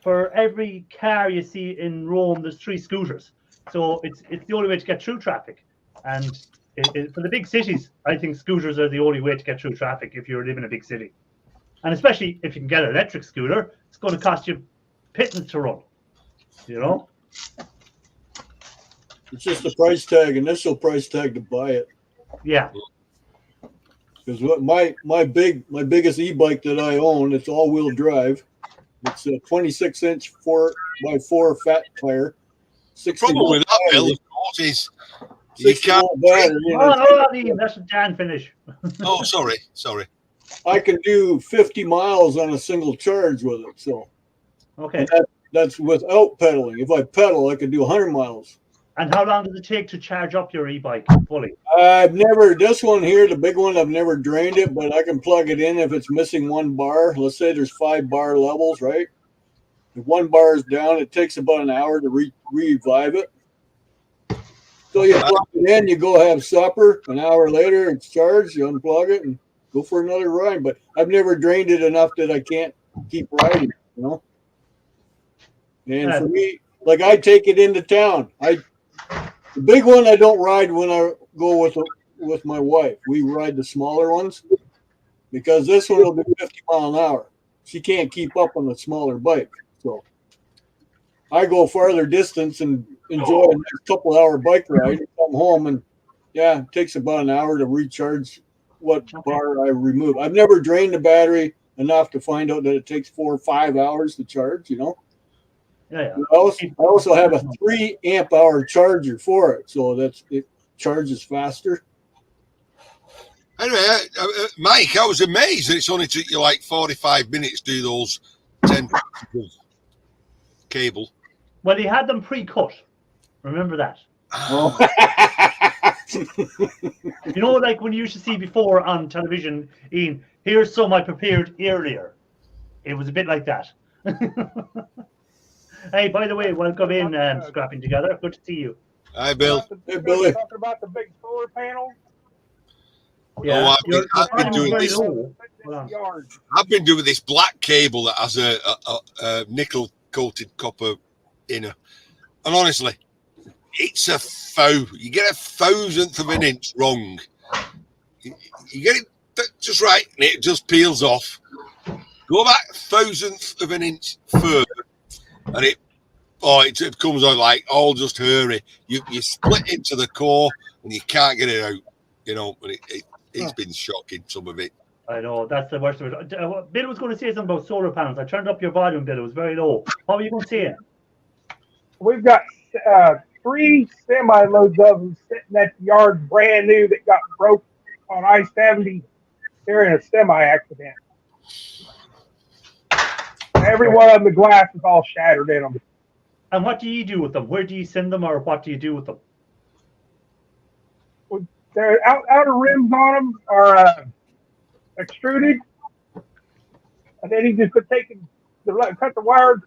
for every car you see in Rome, there's 3 scooters. So it's the only way to get through traffic. And for the big cities, I think scooters are the only way to get through traffic if you live in a big city. And especially if you can get an electric scooter, it's going to cost you pittance to run. You know? It's just the price tag, initial price tag to buy it. Yeah. Because what my biggest e-bike that I own, it's all-wheel drive. It's a 26-inch 4x4 fat tire. The problem with that, Bill, of course, is you 60 can't. volt battery. Oh, that's a Dan finish. Oh, sorry. I can do 50 miles on a single charge with it. So Okay. that's without pedaling. If I pedal, I can do 100 miles. And how long does it take to charge up your e-bike fully? This one here, the big one, I've never drained it, but I can plug it in if it's missing 1 bar. Let's say there's 5 bar levels, right? If 1 bar is down, it takes about an hour to revive it. So you plug it in, you go have supper. An hour later, it's charged. You unplug it and go for another ride. But I've never drained it enough that I can't keep riding, you know? And for me, like I take it into town. The big one I don't ride when I go with my wife. We ride the smaller ones because this one will be 50 mile an hour. She can't keep up on the smaller bike. So I go farther distance and enjoy a nice couple hour bike ride, come home, and yeah, it takes about an hour to recharge what bar I remove. I've never drained the battery enough to find out that it takes 4 or 5 hours to charge, you know. Yeah. I also have a 3 amp hour charger for it, so it charges faster. Anyway, Mike, I was amazed that it's only took you like 45 minutes to do those 10 cable. Well, he had them pre-cut. Remember that? Oh. You know, like when you used to see before on television, Ian, here's some I prepared earlier. It was a bit like that. Hey, by the way, welcome in, Scrapping Together. Good to see you. Hi, Bill. Hey, Billy. Talking about the big solar panel. Yeah, I've been doing this. Yard. I've been doing this black cable that has a nickel-coated copper inner, and honestly, it's a faux. You get a thousandth of an inch wrong. You get it just right, and it just peels off. Go back thousandth of an inch further, and it comes out like all just hairy. You split into the core, and you can't get it out. You know, and it's been shocking, some of it. I know, that's the worst of it. Bill was going to say something about solar panels. I turned up your volume, Bill. It was very low. What were you going to say? We've got 3 semi-loads of them sitting at the yard, brand new, that got broke on I-70 during a semi-accident. Every one of them, the glass is all shattered in them. And what do you do with them? Where do you send them, or what do you do with them? Their outer rims on them are extruded, and then he just cut the wires,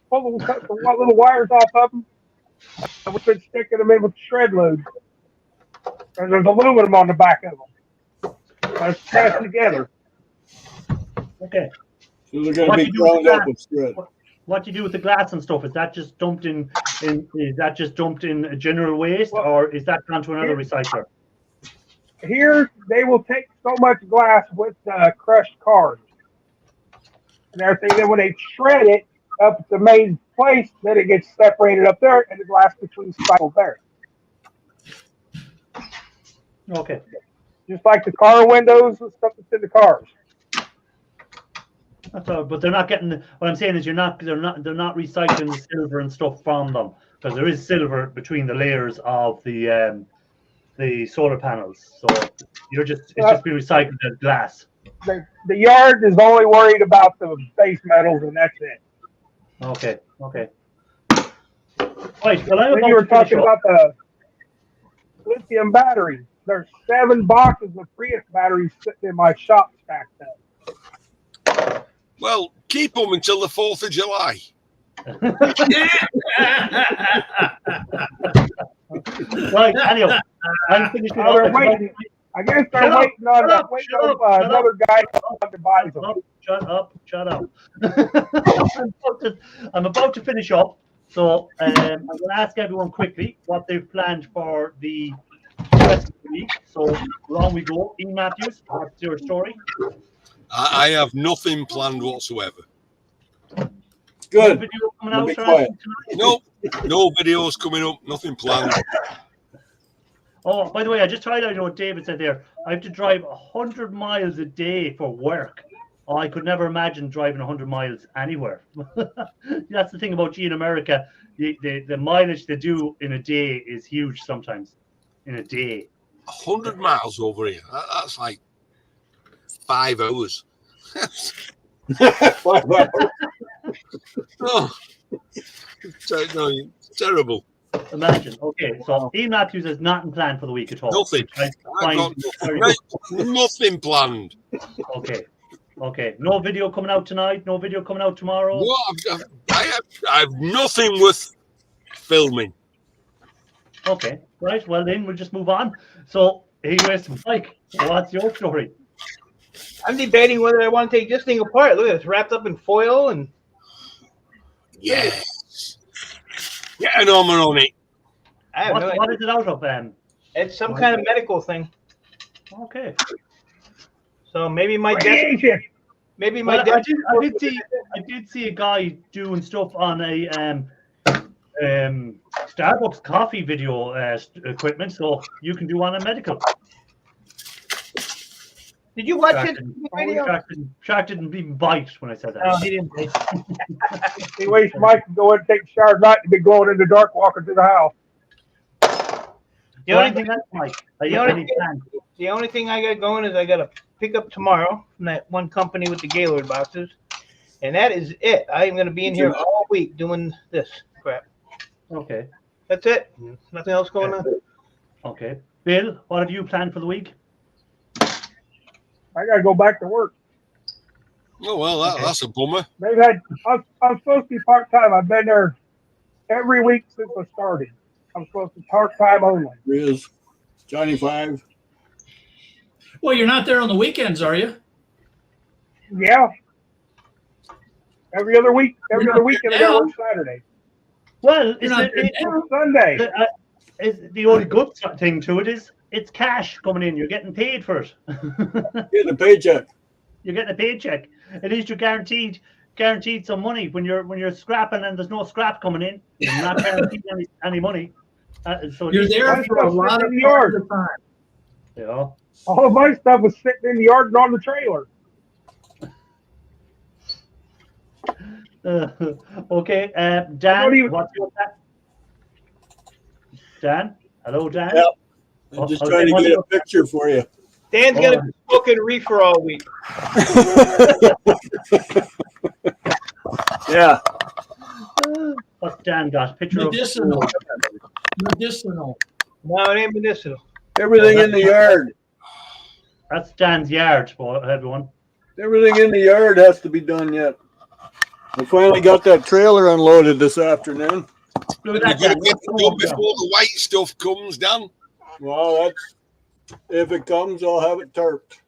cut the little wires off of them, and we've been sticking them in with shred loads. And there's aluminum on the back of them. It's cast together. Okay. So they're going to be ground up with shred. What do you do with the glass and stuff? Is that just dumped in general waste, or is that gone to another recycler? Here, they will take so much glass with crushed cars and everything. Then when they shred it up at the main place, then it gets separated up there, and the glass gets recycled there. Okay. Just like the car windows and stuff that's in the cars. That's all, but they're not getting. What I'm saying is, they're not recycling the silver and stuff from them, because there is silver between the layers of the solar panels. So it's just being recycled as glass. The yard is only worried about the base metals, and that's it. Okay. Right. Well, I'm Then about you were to finish talking up. about the lithium batteries. There's 7 boxes of Prius batteries sitting in my shop stacked up. Well, keep them until the 4th of July. Right. Anyway, I'm finishing Oh, up. they're waiting. I guess they're Shut up, waiting on shut up, another guy to buy them. Shut up. I'm about to finish up. So I'm going to ask everyone quickly what they've planned for the rest of the week. So along we go. Ian Matthews, what's your story? I have nothing planned whatsoever. No Good. video coming I'll out be or quiet. anything tonight? Nope, no videos coming up, nothing planned. Oh, by the way, I just tried out what David said there. I have to drive 100 miles a day for work. Oh, I could never imagine driving 100 miles anywhere. That's the thing about G in America. The mileage they do in a day is huge sometimes. In a day. 100 miles over here. That's like 5 hours. 5 hours. Oh, no, terrible. Imagine. Okay, so Ian Matthews has nothing planned for the week at all. Nothing. Right, I've got fine. nothing planned. Okay. No video coming out tonight. No video coming out tomorrow. No, I have nothing worth filming. Okay, right. Well, then we'll just move on. So, anyways, Mike, what's your story? I'm debating whether I want to take this thing apart. Look at this, wrapped up in foil and Yes. Get an armor on it. I have no What idea. is it out of? It's some kind of medical thing. Okay. So maybe my desk, Radiation. maybe my Well, desk. I did see a guy doing stuff on a Starbucks coffee video equipment, so you can do on a medical. Did you watch Shark it? didn't- Video? Shark didn't even bite when I said that. No, he didn't. He waits Mike to go in and take a shower at night to be going in the dark walking through the house. The So only anything thing, else, Mike? Are the you only any thing- plans? the only thing I got going is I got to pick up tomorrow from that one company with the Gaylord boxes, and that is it. I am going to be in here all week doing this crap. Okay. That's it. Nothing else going on. Okay. Bill, what have you planned for the week? I gotta go back to work. Oh, well, that's a bummer. I'm supposed to be part time. I've been there every week since I started. I'm supposed to be part time only. There is Johnny 5. Well, you're not there on the weekends, are you? Yeah. Every other week. Every other weekend I got work Saturday. Well, You're not there now. Sunday. the only good thing to it is it's cash coming in. You're getting paid for it. Getting a paycheck. You're getting a paycheck. At least you're guaranteed some money when you're scrapping and there's no scrap coming in. You're not guaranteed any money. So You're there for a lot of in the yard. the time. Yeah. All of my stuff was sitting in the yard and on the trailer. Okay, What Dan, do you- what's your plan? Dan? Hello, Dan? Yep. I'm just trying to get a picture for you. Dan's going to be smoking reefer all week. Yeah. What's Dan got? Picture Medicinal. of Medicinal. No, it ain't medicinal. Everything in the yard. That's Dan's yard, everyone. Everything in the yard has to be done yet. I finally got that trailer unloaded this afternoon. Look You're at that, going Dan. to get it done before the white stuff comes, Dan. Well, if it comes, I'll have it tarped.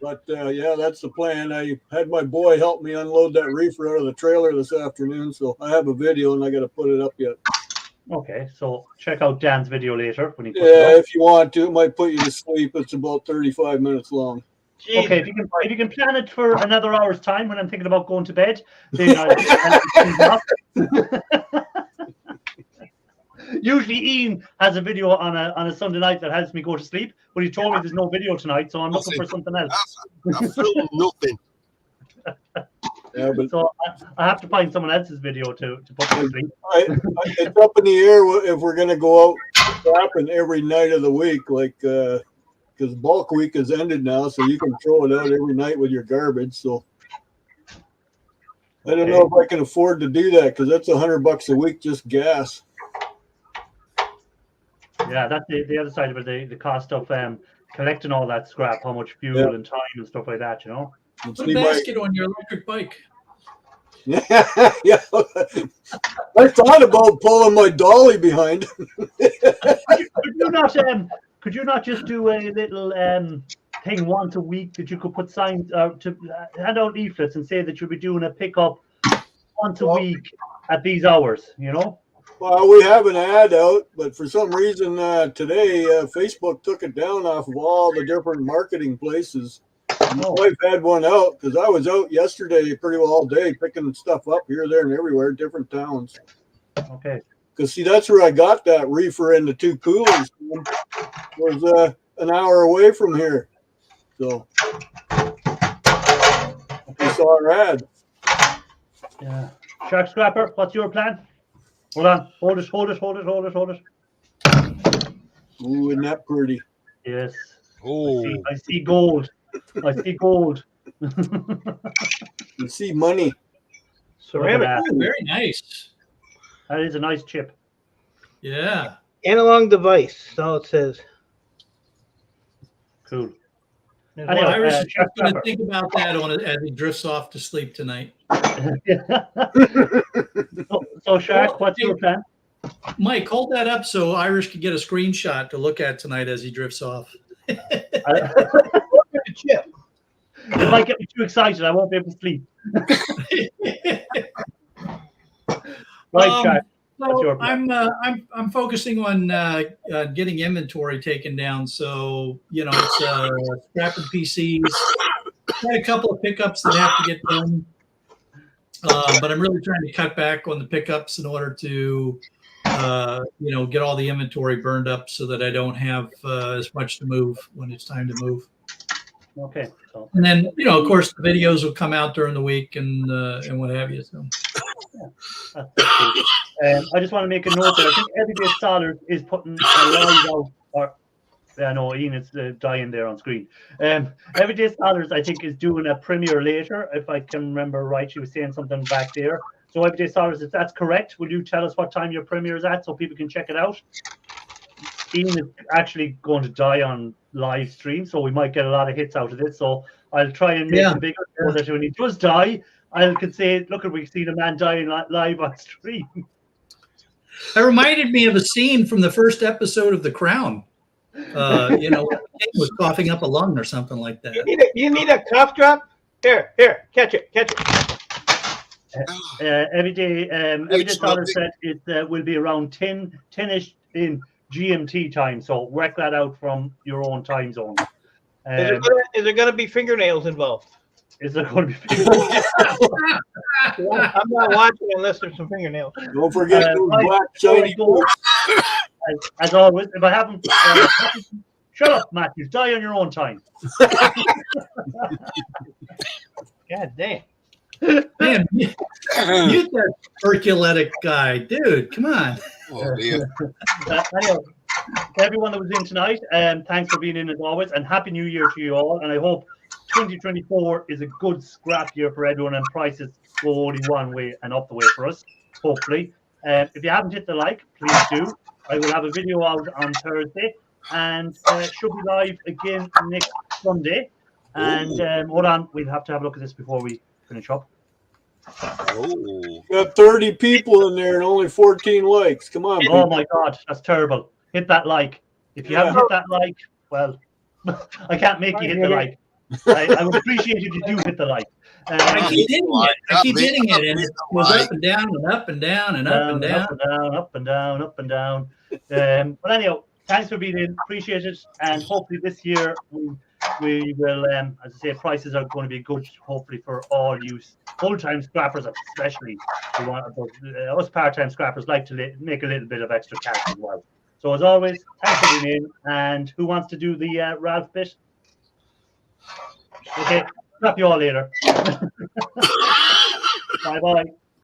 But yeah, that's the plan. I had my boy help me unload that reefer out of the trailer this afternoon, so I have a video and I got to put it up yet. Okay, so check out Dan's video later when he puts Yeah, it up. if you want to, it might put you to sleep. It's about 35 minutes long. Jeez. Okay, if you can plan it for another hour's time when I'm thinking about going to bed, then I'll usually Ian has a video on a Sunday night that helps me go to sleep, but he told me there's no video tonight, so I'm looking for something else. I filmed nothing. Yeah, but So I have to find someone else's video to put to sleep. it's up in the air if we're going to go out shopping every night of the week, like because bulk week has ended now, so you can throw it out every night with your garbage. So I don't know if I can afford to do that because that's $100 a week just gas. Yeah, that's the other side of it. The cost of collecting all that scrap, how much fuel and time and stuff like that. Put a basket on your electric bike. Yeah, I thought about pulling my dolly behind. Could you not just do a little thing once a week that you could put signs to hand out leaflets and say that you'll be doing a pickup once a week at these hours? Well, we have an ad out, but for some reason today Facebook took it down off of all the different marketing places. My wife had one out because I was out yesterday pretty well all day picking stuff up here, there, and everywhere, different towns. Okay. Because see, that's where I got that reefer into 2 coolers. Was an hour away from here, so we saw our ad. Yeah. Shark Scrapper, what's your plan? Hold on. Hold it. Ooh, isn't that pretty? Yes. Oh, I see gold. You see money. Ceramic. Look at Ooh, very nice. that is a nice chip. Yeah. Analog device. That's all it says. Cool. There's Anyway, one. Irish is Shark going to Scrapper. think about that as he drifts off to sleep tonight. So Shark, what's your plan? Mike, hold that up so Irish can get a screenshot to look at tonight as he drifts off. The chip. It might get me too excited. I won't be able to sleep. Right, Shark. What's your So plan? I'm focusing on getting inventory taken down. So it's scrapping PCs. Got a couple of pickups that have to get done, but I'm really trying to cut back on the pickups in order to get all the inventory burned up so that I don't have as much to move when it's time to move. Okay. So And then of course the videos will come out during the week and what have you. So. that's cool. I just want to make a note that I think Everyday Solid is putting a live out. I know Ian is dying there on screen. Everyday Solid, I think, is doing a premiere later. If I can remember right, she was saying something back there. So Everyday Solid, if that's correct, will you tell us what time your premiere is at so people can check it out? Ian is actually going to die on live stream, so we might get a lot of hits out of this. So I'll try and make him bigger so that when he does die, I could say, look, we've seen a man dying live on stream. That reminded me of a scene from the first episode of The Crown. When the king was coughing up a lung or something like that. You need a cough drop? Here, catch it. Everyday Solid said it will be around 10-ish in GMT time. So work that out from your own time zone. Is there going to be fingernails involved? Is there going to be? I'm not watching unless there's some fingernails. Don't forget those right, black before shiny we go, as always, if I haven't, shut up, Matthews. Die on your own time. God damn. Man, mute that Herculetic guy, dude. Come on. oh dear. Anyway, to everyone that was in tonight, thanks for being in as always, and Happy New Year to you all. And I hope 2024 is a good scrap year for everyone, and prices go only one way and up the way for us, hopefully. If you haven't hit the like, please do. I will have a video out on Thursday, and should be live again next Sunday. And hold on, we'll have to have a look at this before we finish up. Oh, Got 30 people in there and only 14 likes. Come on, Oh my God, that's terrible. Hit that like. If you haven't hit that like, well, I can't make you hit the like. I would appreciate if you do hit the like. I keep hitting it. I keep hitting it, and it goes up and down and up and down and up and down. Up and down, up and down. But anyhow, thanks for being in. Appreciate it. And hopefully this year we will, as I say, prices are going to be good, hopefully, for all you full-time scrappers, especially. Us part-time scrappers like to make a little bit of extra cash as well. So as always, thanks for being in. And who wants to do the Ralph bit? Okay, snap you all later. Bye-bye.